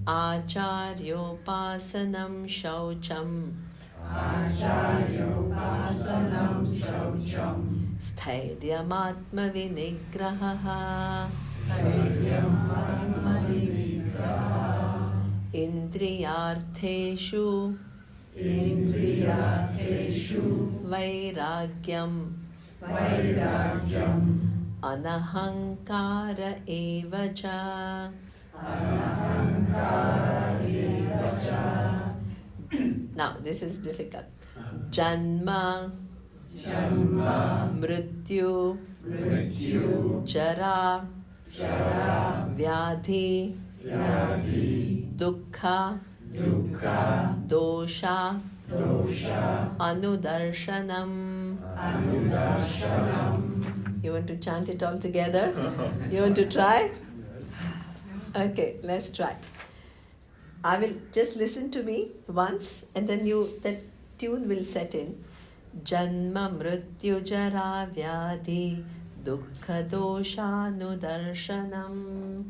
Acharyopasanam shaucham. Acharyopasanam shaucham. Sthairyamatmavinigraha. Stairyam atmavinigraha. Indriyartheshu. Indriyateshu. Vairagyam. Vairagyam. Anahankara evacha. Anahankara evacha. Now this is difficult. Janma. Janma. Mrityu. Mrityu. Jara. Jara. Vyadhi. Vyadhi. Dukkha. Dukkha. Dosha. Dosha. Anudarshanam. Anudarshanam. You want to chant it all together? You want to try? Okay, let's try. I will just listen to me once and then that tune will set in. Janma mrityu jara vyadhi dukkha doshanudarshanam.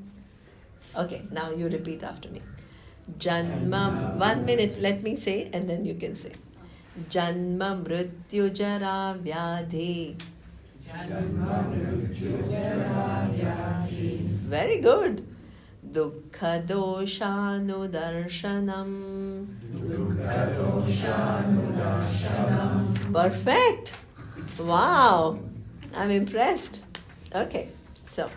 Okay, now you repeat after me. Janma, 1 minute, let me say and then you can say. Janma mrityu jara vyadhi. Janma mrityu jara vyadhi. Very good. Dukkha doshanudarshanam. Dukkha doshanudarshanam. Perfect. Wow. I'm impressed. Okay. So,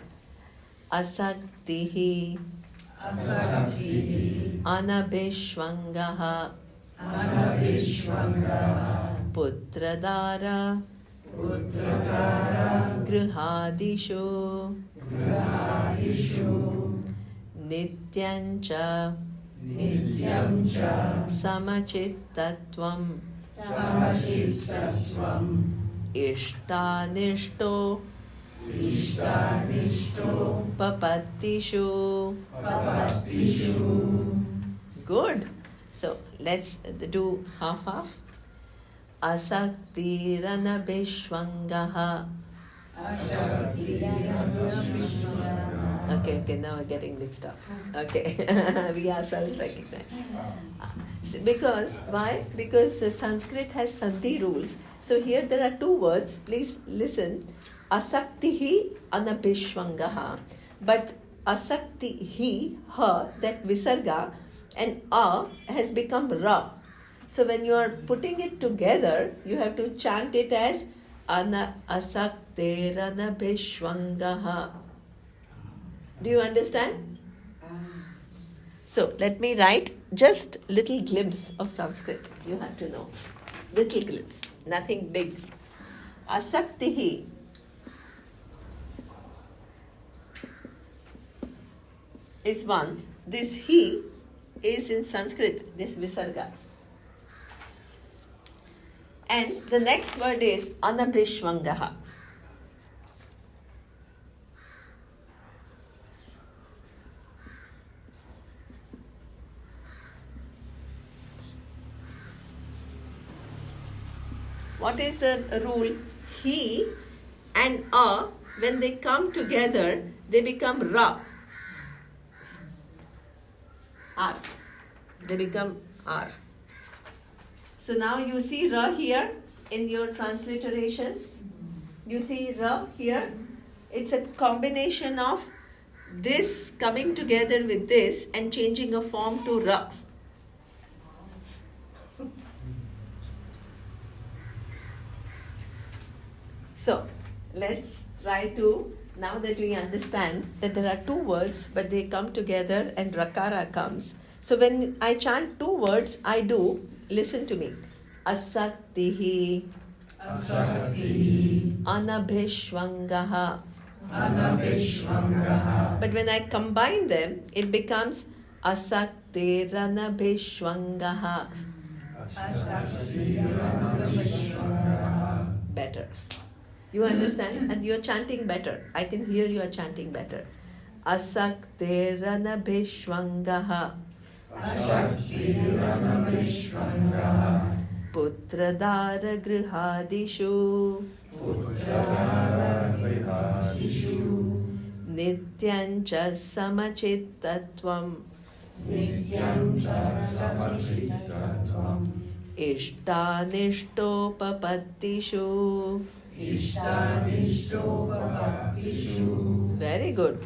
asaktihi. Asaktihi. Anabhishvangaha. Anabhishvangaha. Putradara. Putradara. Grihadishu. Grihadishu. Nityancha. Nityamcha. Samachittatvam. Samachittatvam. Ishtanishto. Ishtanishto. Papattishu. Papattishu. Good. So let's do half. Asaktiranabhishvangaha. Okay, now we're getting mixed up. Okay, we ourselves recognize. Because, why? Because Sanskrit has Sandhi rules. So here there are two words. Please listen. Asaktihi anabhishvangaha. But asakti, he, her, that visarga, and a has become ra. So when you are putting it together, you have to chant it as ana asakterana bhishwangaha. Do you understand? So let me write just little glimpse of Sanskrit. You have to know. Little glimpse, nothing big. Asaktihi is one. This he is in Sanskrit, this visarga. And the next word is anabhishwangaha. What is the rule? He and a, when they come together, they become ra. R. They become R. So now you see ra here in your transliteration. You see ra here. It's a combination of this coming together with this and changing a form to ra. So let's try to, now that we understand that there are two words but they come together and rakara comes. So when I chant two words, I do, listen to me. Asaktihi, Asaktihi, anabhishwangaha. Anabhishwangaha, But when I combine them, it becomes asakteranabhishwangaha. Better. You understand? And you're chanting better. I can hear you are chanting better. Asakteranabhishwangaha. Asaktiranabhishwangaha, Putradara grihadishu. Putradara grihadishu, Nityancha samachittatvam. Nityam cha samachittatvam, Ishtanishtopapatishu. Ishtanishtopapatishu. Very good.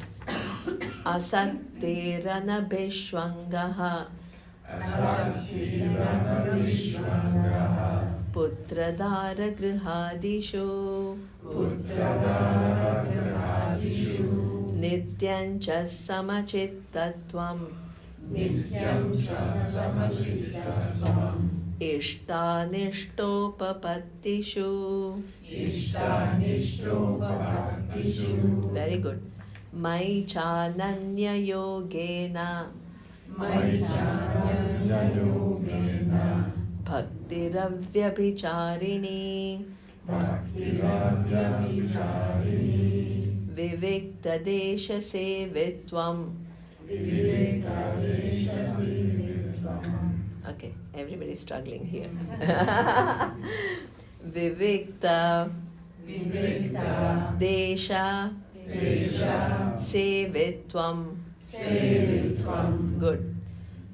Asakteranabhishwangaha. Asaktiranabhishwangaha, Putradara grihadishu. Putradara grihadishu, Nityancha samachittatvam. Nityam cha samachittatvam, Ishtanishtopapatishu. Ishtanishtopapatishu. Very good. Mai chananya yogena. Maichananyayogena, Bhaktiravyabicharini. Bhaktiravyavicharini, Viviktadesha sevitvam. Viviktadeshavitvam. Okay, everybody's struggling here. Vivikta. Vivikta, Desha. Desha, Sevitvam. Sevitvam. Good.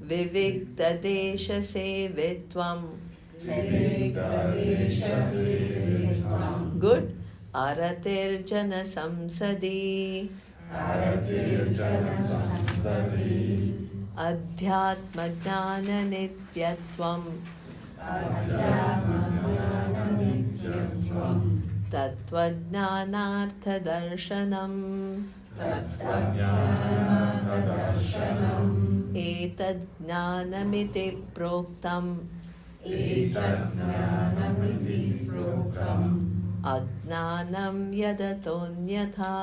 Vivikta desha sevitvam. Viviktadeshavitvam. Good. Aratirjana samsadi. Aratirjana samsadi, Adhyatma jnana nityatvam. Adhyatmananityatvam, Tatvajnanartha darshanam. Tatvajnanarthadarshanam, Etad jnanamiti proktam. Etadjnanamiti proktam, Ajnanam yadatonyatha.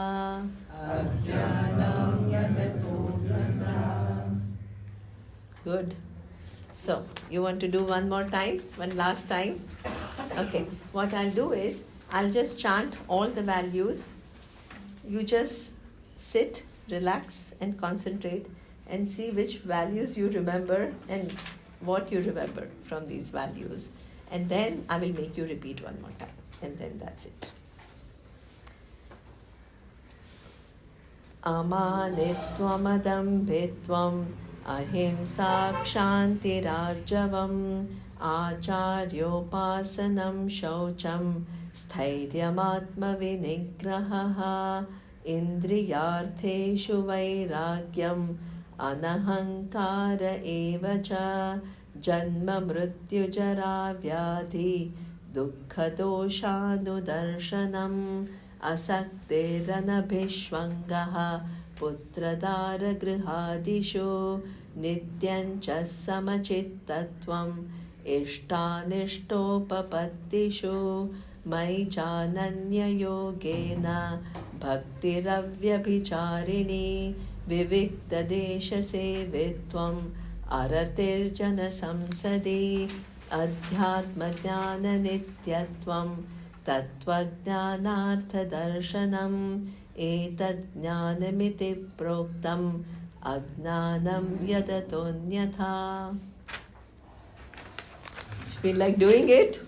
Ajnanam yadatonyatha. Good. So, you want to do one more time? One last time? Okay. What I'll do is, I'll just chant all the values. You just sit, relax, and concentrate and see which values you remember and what you remember from these values. And then I will make you repeat one more time. And then that's it. Amanitvamadambhitvam ahimsa kshantirarjavam acharyopasanam shaucham स्थैर्यमात्मविनिग्रहः इन्द्रियार्थेषु वैराग्यम् अनहङ्कार एव च जन्म मृत्युजरा व्याधि दुःखदोषानुदर्शनम् असक्तिरनभिष्वङ्गः पुत्रदारगृहादिषु नित्यं च समचित्तत्वम् इष्टानिष्टोपपत्तिषु मयि चानन्ययोगेन भक्तिरव्यभिचारिणी विविक्तदेशसेवित्वम् अरतिर्जनसंसदि अध्यात्मज्ञाननित्यत्वं तत्त्वज्ञानार्थदर्शनम् एतज्ज्ञानमिति प्रोक्तम् अज्ञानं यदतोऽन्यथा. Feel like doing it?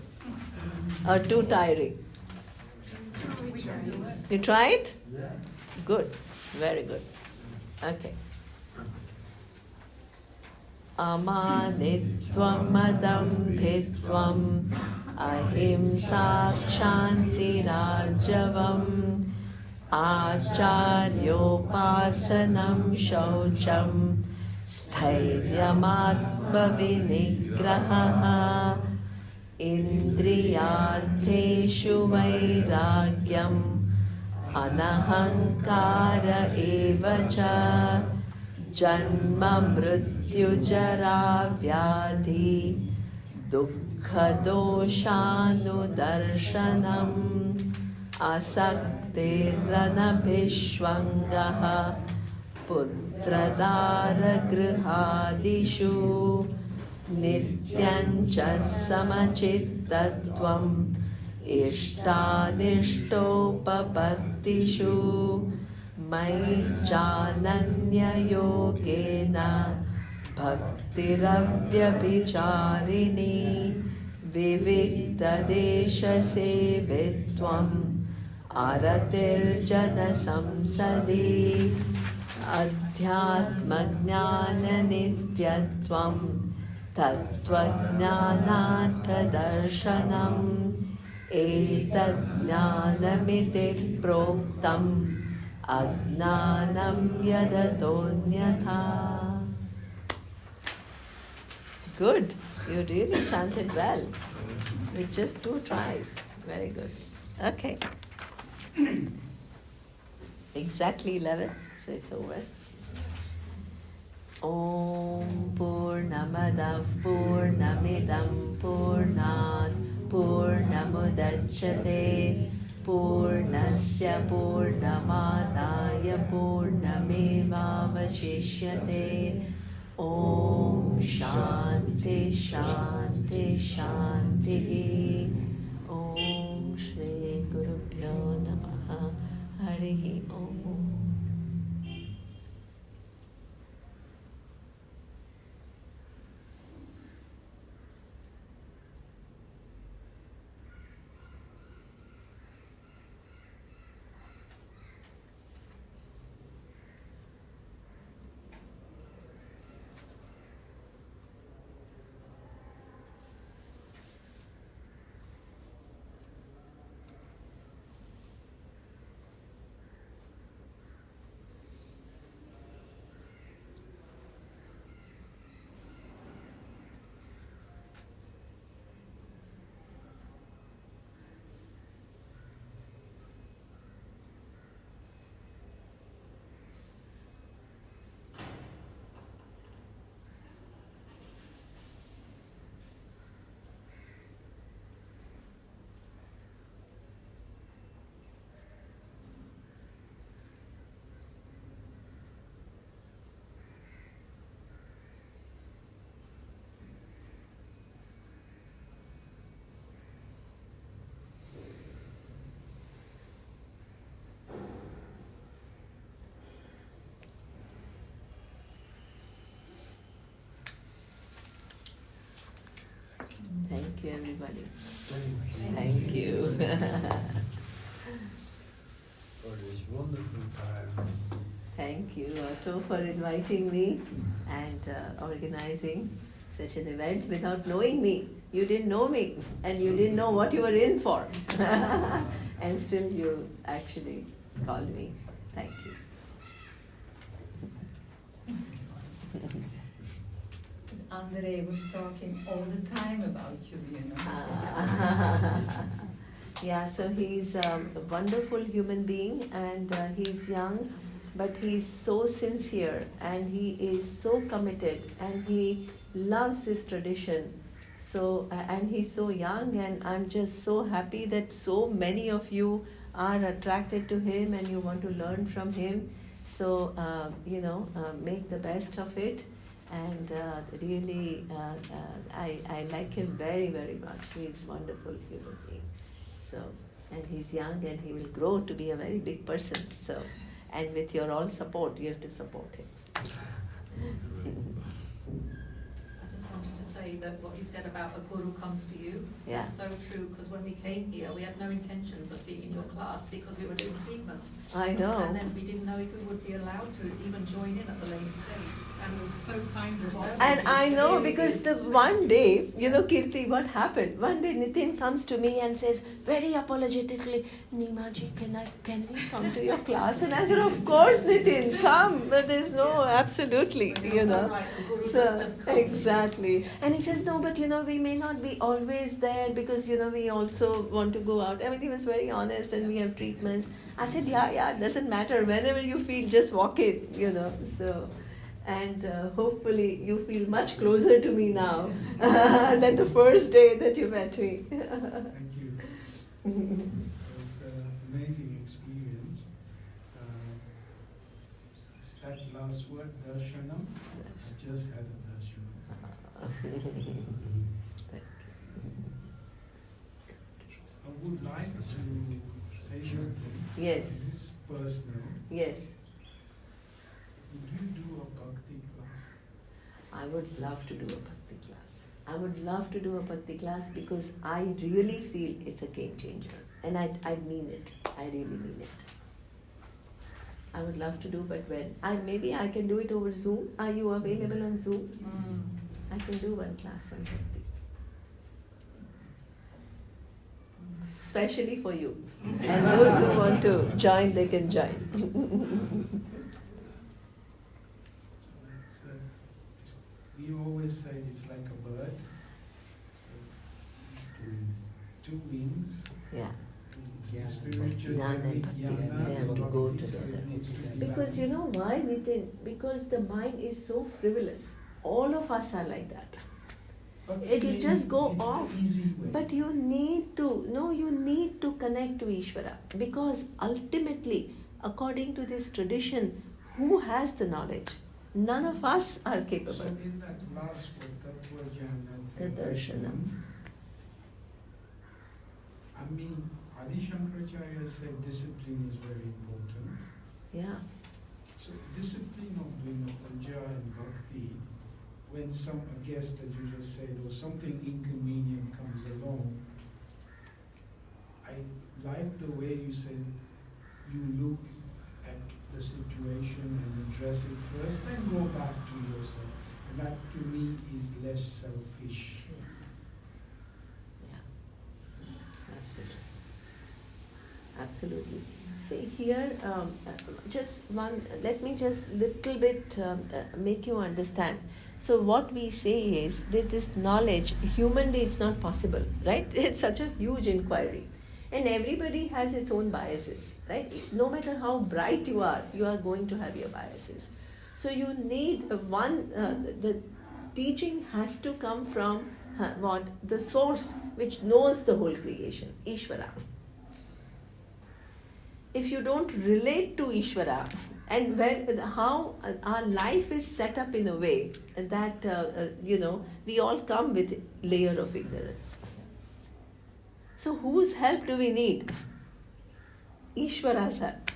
Or too tiring? You try it? Yeah. Good. Very good. Okay. Amanitvam adambhitvam ahimsa kshantirajyavam acharyopasanam shaucham स्थैर्यमात्मविनिग्रहः इन्द्रियार्थेषु वैराग्यम् अनहङ्कार एव च जन्म मृत्युजरा व्याधि दुःखदोषानुदर्शनम् असक्तिरनभिष्वङ्गः पुत्रदारगृहादिषु नित्यं च समचित्तत्वम् इष्टानिष्टोपपत्तिषु मयि चानन्ययोगेन भक्तिरव्यभिचारिणी विविक्तदेशसेवित्वम् अरतिर्जनसंसदि अध्यात्मज्ञाननित्यत्वम् तत्त्वज्ञानार्थदर्शनम् एतज्ज्ञानमिति प्रोक्तम् अज्ञानं यदतोऽन्यथा. Good. You really chanted well. With just 2 tries. Very good. Okay. Exactly 11. So it's over. Om Purnamadah Purnamidam Purnat Purnamudachyate Purnasya Purnamadaya Purnamevavashishyate. Om Shanti Shanti Shanti. Om Shri Gurubhyo Namaha. Harihi Om. Thank you, everybody. Thank you. For this wonderful time. Thank you, Otto, for inviting me and organizing such an event without knowing me. You didn't know me and you didn't know what you were in for. And still you actually called me. Thank you. Andre was talking all the time about you, you know. Yeah, so he's a wonderful human being, and he's young, but he's so sincere, and he is so committed, and he loves this tradition. So, and he's so young, and I'm just so happy that so many of you are attracted to him and you want to learn from him. So, make the best of it. And really, I like him very, very much. He's a wonderful human being. So, and he's young, and he will grow to be a very big person. So, and with your all support, you have to support him. I just wanted to say that what you said about a guru comes to you, Yeah. that's so true, because when we came here, we had no intentions of being in your class because we were doing treatment. I know. And then we didn't know if we would be allowed to even join in at the late stage. And it was so kind of all. And I know, because the one day, Kirti, what happened? One day Nitin comes to me and says, very apologetically, Nima ji, can we come to your class? And I said, of course, Nitin, come. But there's no, absolutely, You're so right, the guru So, just come. exactly. And he says, no, but we may not be always there because, we also want to go out. I mean, he was very honest, and we have treatments. I said, yeah, it doesn't matter. Whenever you feel, just walk in, So, and hopefully you feel much closer to me now than the first day that you met me. Thank you. It was an amazing experience. It's that last word, darshanam. I just had a darshanam. I would like to say something. Yes. This is personal. Yes, Would you do a bhakti class? I would love to do a bhakti class. I would love to do a bhakti class because I really feel it's a game changer. And I mean it. I really mean it. I would love to do, but when? Maybe I can do it over Zoom. Are you available on Zoom? I can do one class on bhakti. Especially for you. And those who want to join, they can join. So we always say it's like a bird. So, two wings. Yeah. The spiritual Jnana and journey, bhakti, jnana they have and to go bhakti, so together. it needs to be Because you balanced. know why, Nitin? Because the mind is so frivolous. All of us are like that. Bhakti It'll means just go it's the off. easy way. But you need to connect to Ishvara. Because ultimately, according to this tradition, who has the knowledge? None of us are So capable. in that last word, Tattva Jnana Tadarsanam. I mean, Adi Shankaracharya said discipline is very important. Yeah. So discipline of doing a puja and bhakti, when a guest that you just said, or something inconvenient comes along, I like the way you said you look at the situation and address it first, then go back to yourself. And that to me is less selfish. Yeah. Absolutely. See here, let me just little bit make you understand. So what we say is, this knowledge, humanly it's not possible, right? It's such a huge inquiry. And everybody has its own biases, right? No matter how bright you are going to have your biases. So you need the teaching has to come from what? The source which knows the whole creation, Ishvara. If you don't relate to Ishvara, and how our life is set up in a way that, we all come with a layer of ignorance. So whose help do we need? Ishvara's help.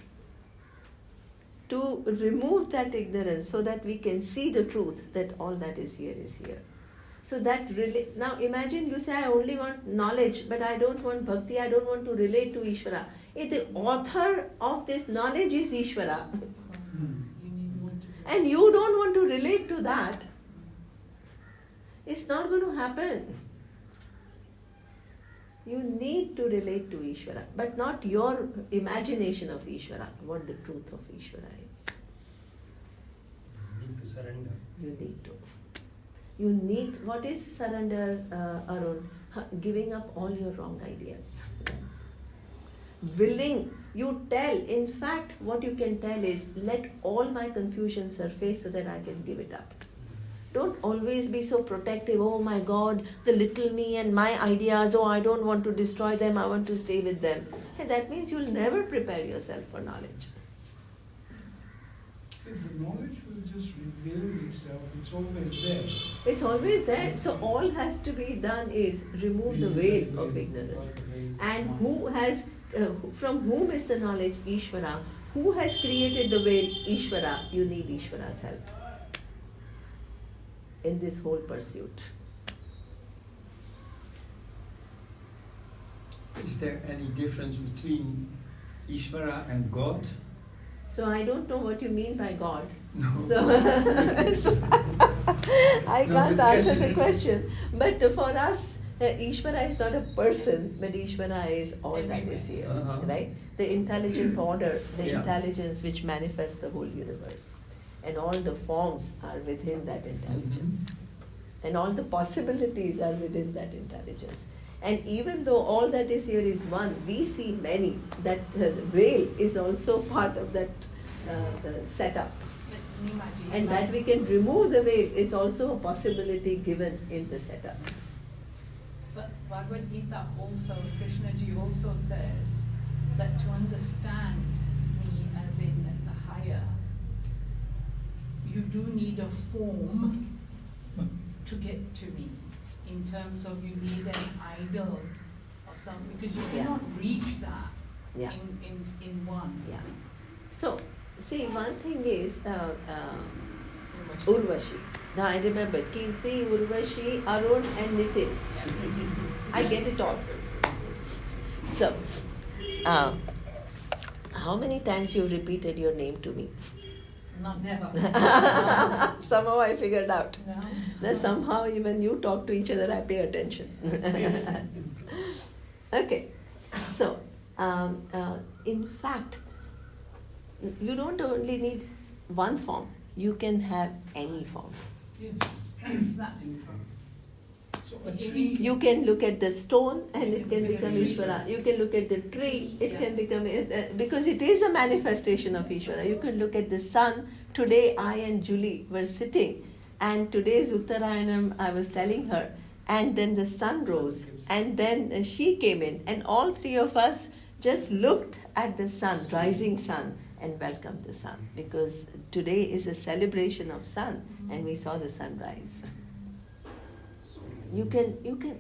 To remove that ignorance so that we can see the truth that all that is here is here. So that now imagine you say, I only want knowledge, but I don't want bhakti, I don't want to relate to Ishvara. If the author of this knowledge is Ishvara, and you don't want to relate to that, it's not going to happen. You need to relate to Ishvara, but not your imagination of Ishvara, what the truth of Ishvara is. You need to surrender. You need to. You need, what is surrender, Arun? Giving up all your wrong ideas. Willing, you tell, in fact, what you can tell is, let all my confusion surface so that I can give it up. Don't always be so protective. Oh my God, the little me and my ideas. Oh, I don't want to destroy them. I want to stay with them. Hey, that means you'll never prepare yourself for knowledge. So the knowledge will just reveal itself. It's always there. It's always there. So all has to be done is remove the veil of ignorance. And who has, from whom is the knowledge? Ishvara. Who has created the veil? Ishvara. You need Ishvara's help in this whole pursuit. Is there any difference between Ishvara and God? So I don't know what you mean by God. No. So I No, can't but answer can the you- question. But for us, Ishvara is not a person, but Ishvara is all that is here, Uh-huh. right? The intelligent order, the Yeah. intelligence which manifests the whole universe. And all the forms are within that intelligence. And all the possibilities are within that intelligence. And even though all that is here is one, we see many. That veil is also part of that setup. But Nimaji, And that we can remove the veil is also a possibility given in the setup. But Bhagavad Gita also, Krishnaji also says that to understand me as in the higher, you do need a form to get to me. In terms of you need an idol of some, because you Yeah. cannot reach that Yeah. in one. Yeah. So, see, one thing is Urvashi. Now I remember Kirti, Urvashi, Arun, and Nitin. I get it all. So, how many times you repeated your name to me? None. Never. Somehow I figured out. No. That somehow when you talk to each other, I pay attention. Okay, so in fact, you don't only need one form. You can have any form. Yes. That's So a tree. You can look at the stone and it can become Ishvara. You can look at the tree, it can become, because it is a manifestation of Ishvara. You can look at the sun. Today I and Julie were sitting and today's Uttarayanam, I was telling her, and then the sun rose and then she came in and all three of us just looked at the sun, rising sun, and welcomed the sun because today is a celebration of sun and we saw the sunrise. You can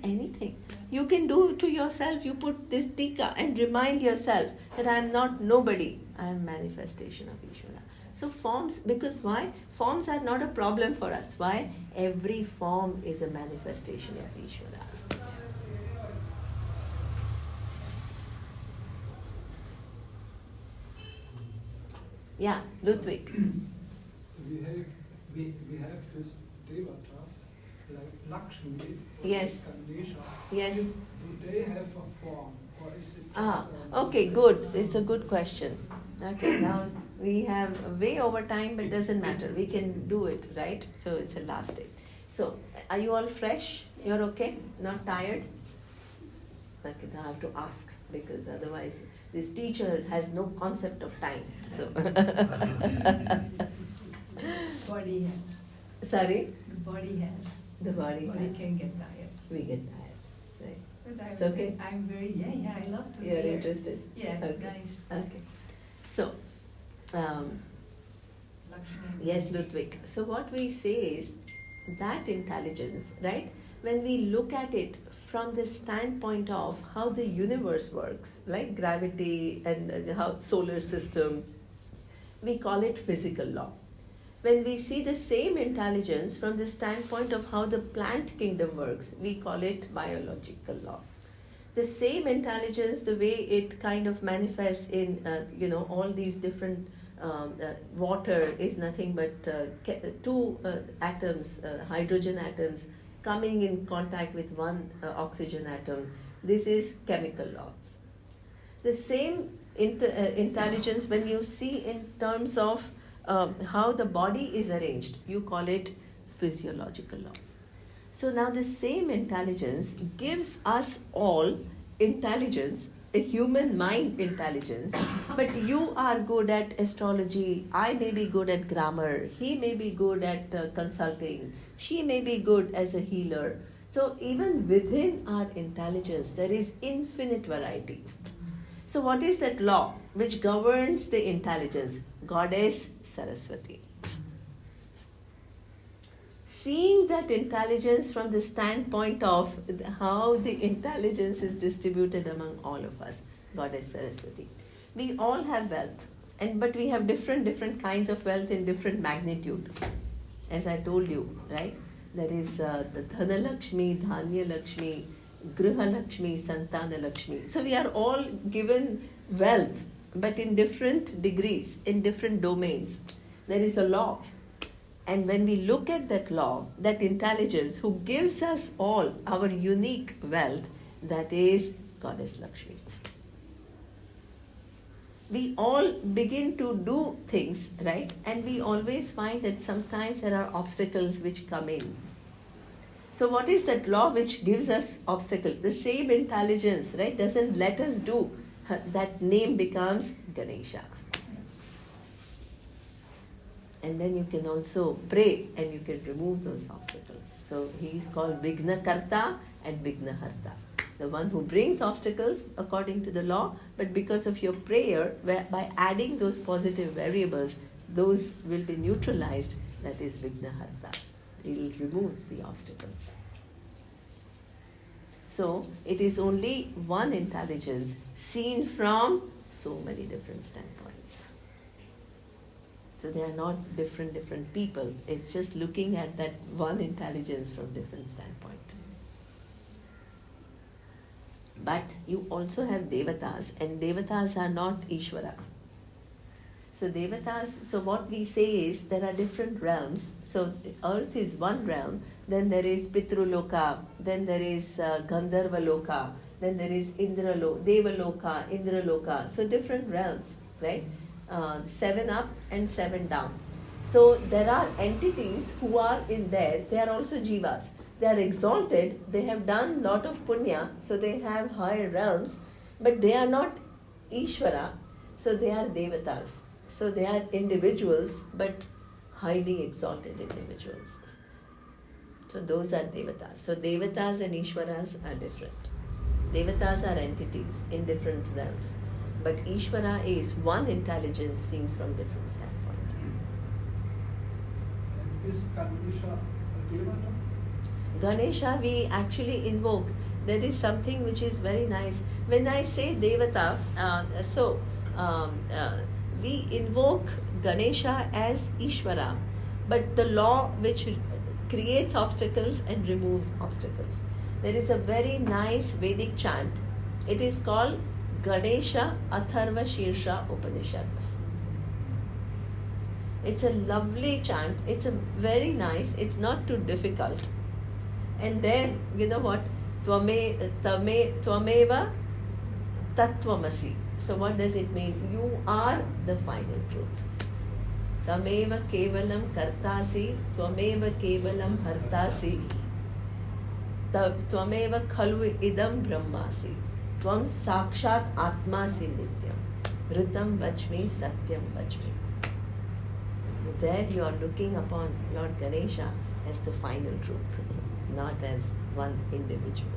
anything. You can do to yourself. You put this tika and remind yourself that I am not nobody. I am manifestation of Ishvara. So forms, because why? Forms are not a problem for us. Why? Every form is a manifestation of Ishvara. Yeah, Ludwig. We have this devatas like Lakshmi or Yes. Ganesha. Yes. Do they have a form or is it just Okay, good. It's a good question. Okay, now we have way over time, but doesn't matter. We can do it, right? So it's a last day. So, are you all fresh? You're okay? Not tired? Okay, now I have to ask because otherwise this teacher has no concept of time. So, Body has. sorry, The body has. the body. Body can get tired. We get tired, right? But It's okay? I'm very, yeah, I love to You're hear. interested. Yeah, Okay. nice. Okay. So, Lakshmi. yes, Ludwig. So what we say is that intelligence, right? When we look at it from the standpoint of how the universe works, like gravity and how solar system, we call it physical law. When we see the same intelligence from the standpoint of how the plant kingdom works, we call it biological law. The same intelligence, the way it kind of manifests in, all these different water is nothing but two atoms, hydrogen atoms, coming in contact with one oxygen atom. This is chemical laws. The same intelligence, when you see in terms of how the body is arranged, you call it physiological laws. So now the same intelligence gives us all intelligence, a human mind intelligence, but you are good at astrology, I may be good at grammar, he may be good at consulting, she may be good as a healer. So even within our intelligence, there is infinite variety. So what is that law which governs the intelligence? Goddess Saraswati. Seeing that intelligence from the standpoint of how the intelligence is distributed among all of us, Goddess Saraswati. We all have wealth, but we have different kinds of wealth in different magnitude. As I told you, right? There is the Dhana Lakshmi, Dhanya Lakshmi, Griha Lakshmi, Santana Lakshmi. So we are all given wealth, but in different degrees, in different domains. There is a law. And when we look at that law, that intelligence who gives us all our unique wealth, that is Goddess Lakshmi. We all begin to do things, right? And we always find that sometimes there are obstacles which come in. So what is that law which gives us obstacle? The same intelligence, right, doesn't let us do. That name becomes Ganesha. And then you can also pray and you can remove those obstacles. So he is called Vignakarta and Vignaharta. The one who brings obstacles according to the law, but because of your prayer, by adding those positive variables, those will be neutralized. That is Vignaharta. He will remove the obstacles. So it is only one intelligence seen from so many different standpoints. So they are not different people. It's just looking at that one intelligence from different standpoint. But you also have devatas, and devatas are not Ishvara. So devatas, so what we say is there are different realms. So earth is one realm, then there is Pitruloka, then there is Gandharva Loka, then there is Devaloka, Indraloka. So different realms, right? 7 up and 7 down. So there are entities who are in there, they are also jivas. They are exalted, they have done lot of punya, so they have higher realms, but they are not Ishvara, so they are devatas. So they are individuals, but highly exalted individuals. So those are devatas. So devatas and Ishvaras are different. Devatas are entities in different realms. But Ishvara is one intelligence seen from different standpoint. And is Ganesha a devata? Ganesha we actually invoke. There is something which is very nice. When I say devata, we invoke Ganesha as Ishvara, but the law which creates obstacles and removes obstacles. There is a very nice Vedic chant. It is called Ganesha Atharva Shirsha Upanishad. It's a lovely chant. It's a very nice. It's not too difficult. And then, you know what? Tvameva Tattvamasi. So what does it mean? You are the final truth. Tameva Kevalam Kartasi, Tvameva Kevalam Hartasi, Tvameva Khalvu Idam Brahmasi, Tvam Sakshat Atmasi Nityam, Ritam Vachmi Satyam Vachmi. There you are looking upon Lord Ganesha as the final truth, not as one individual.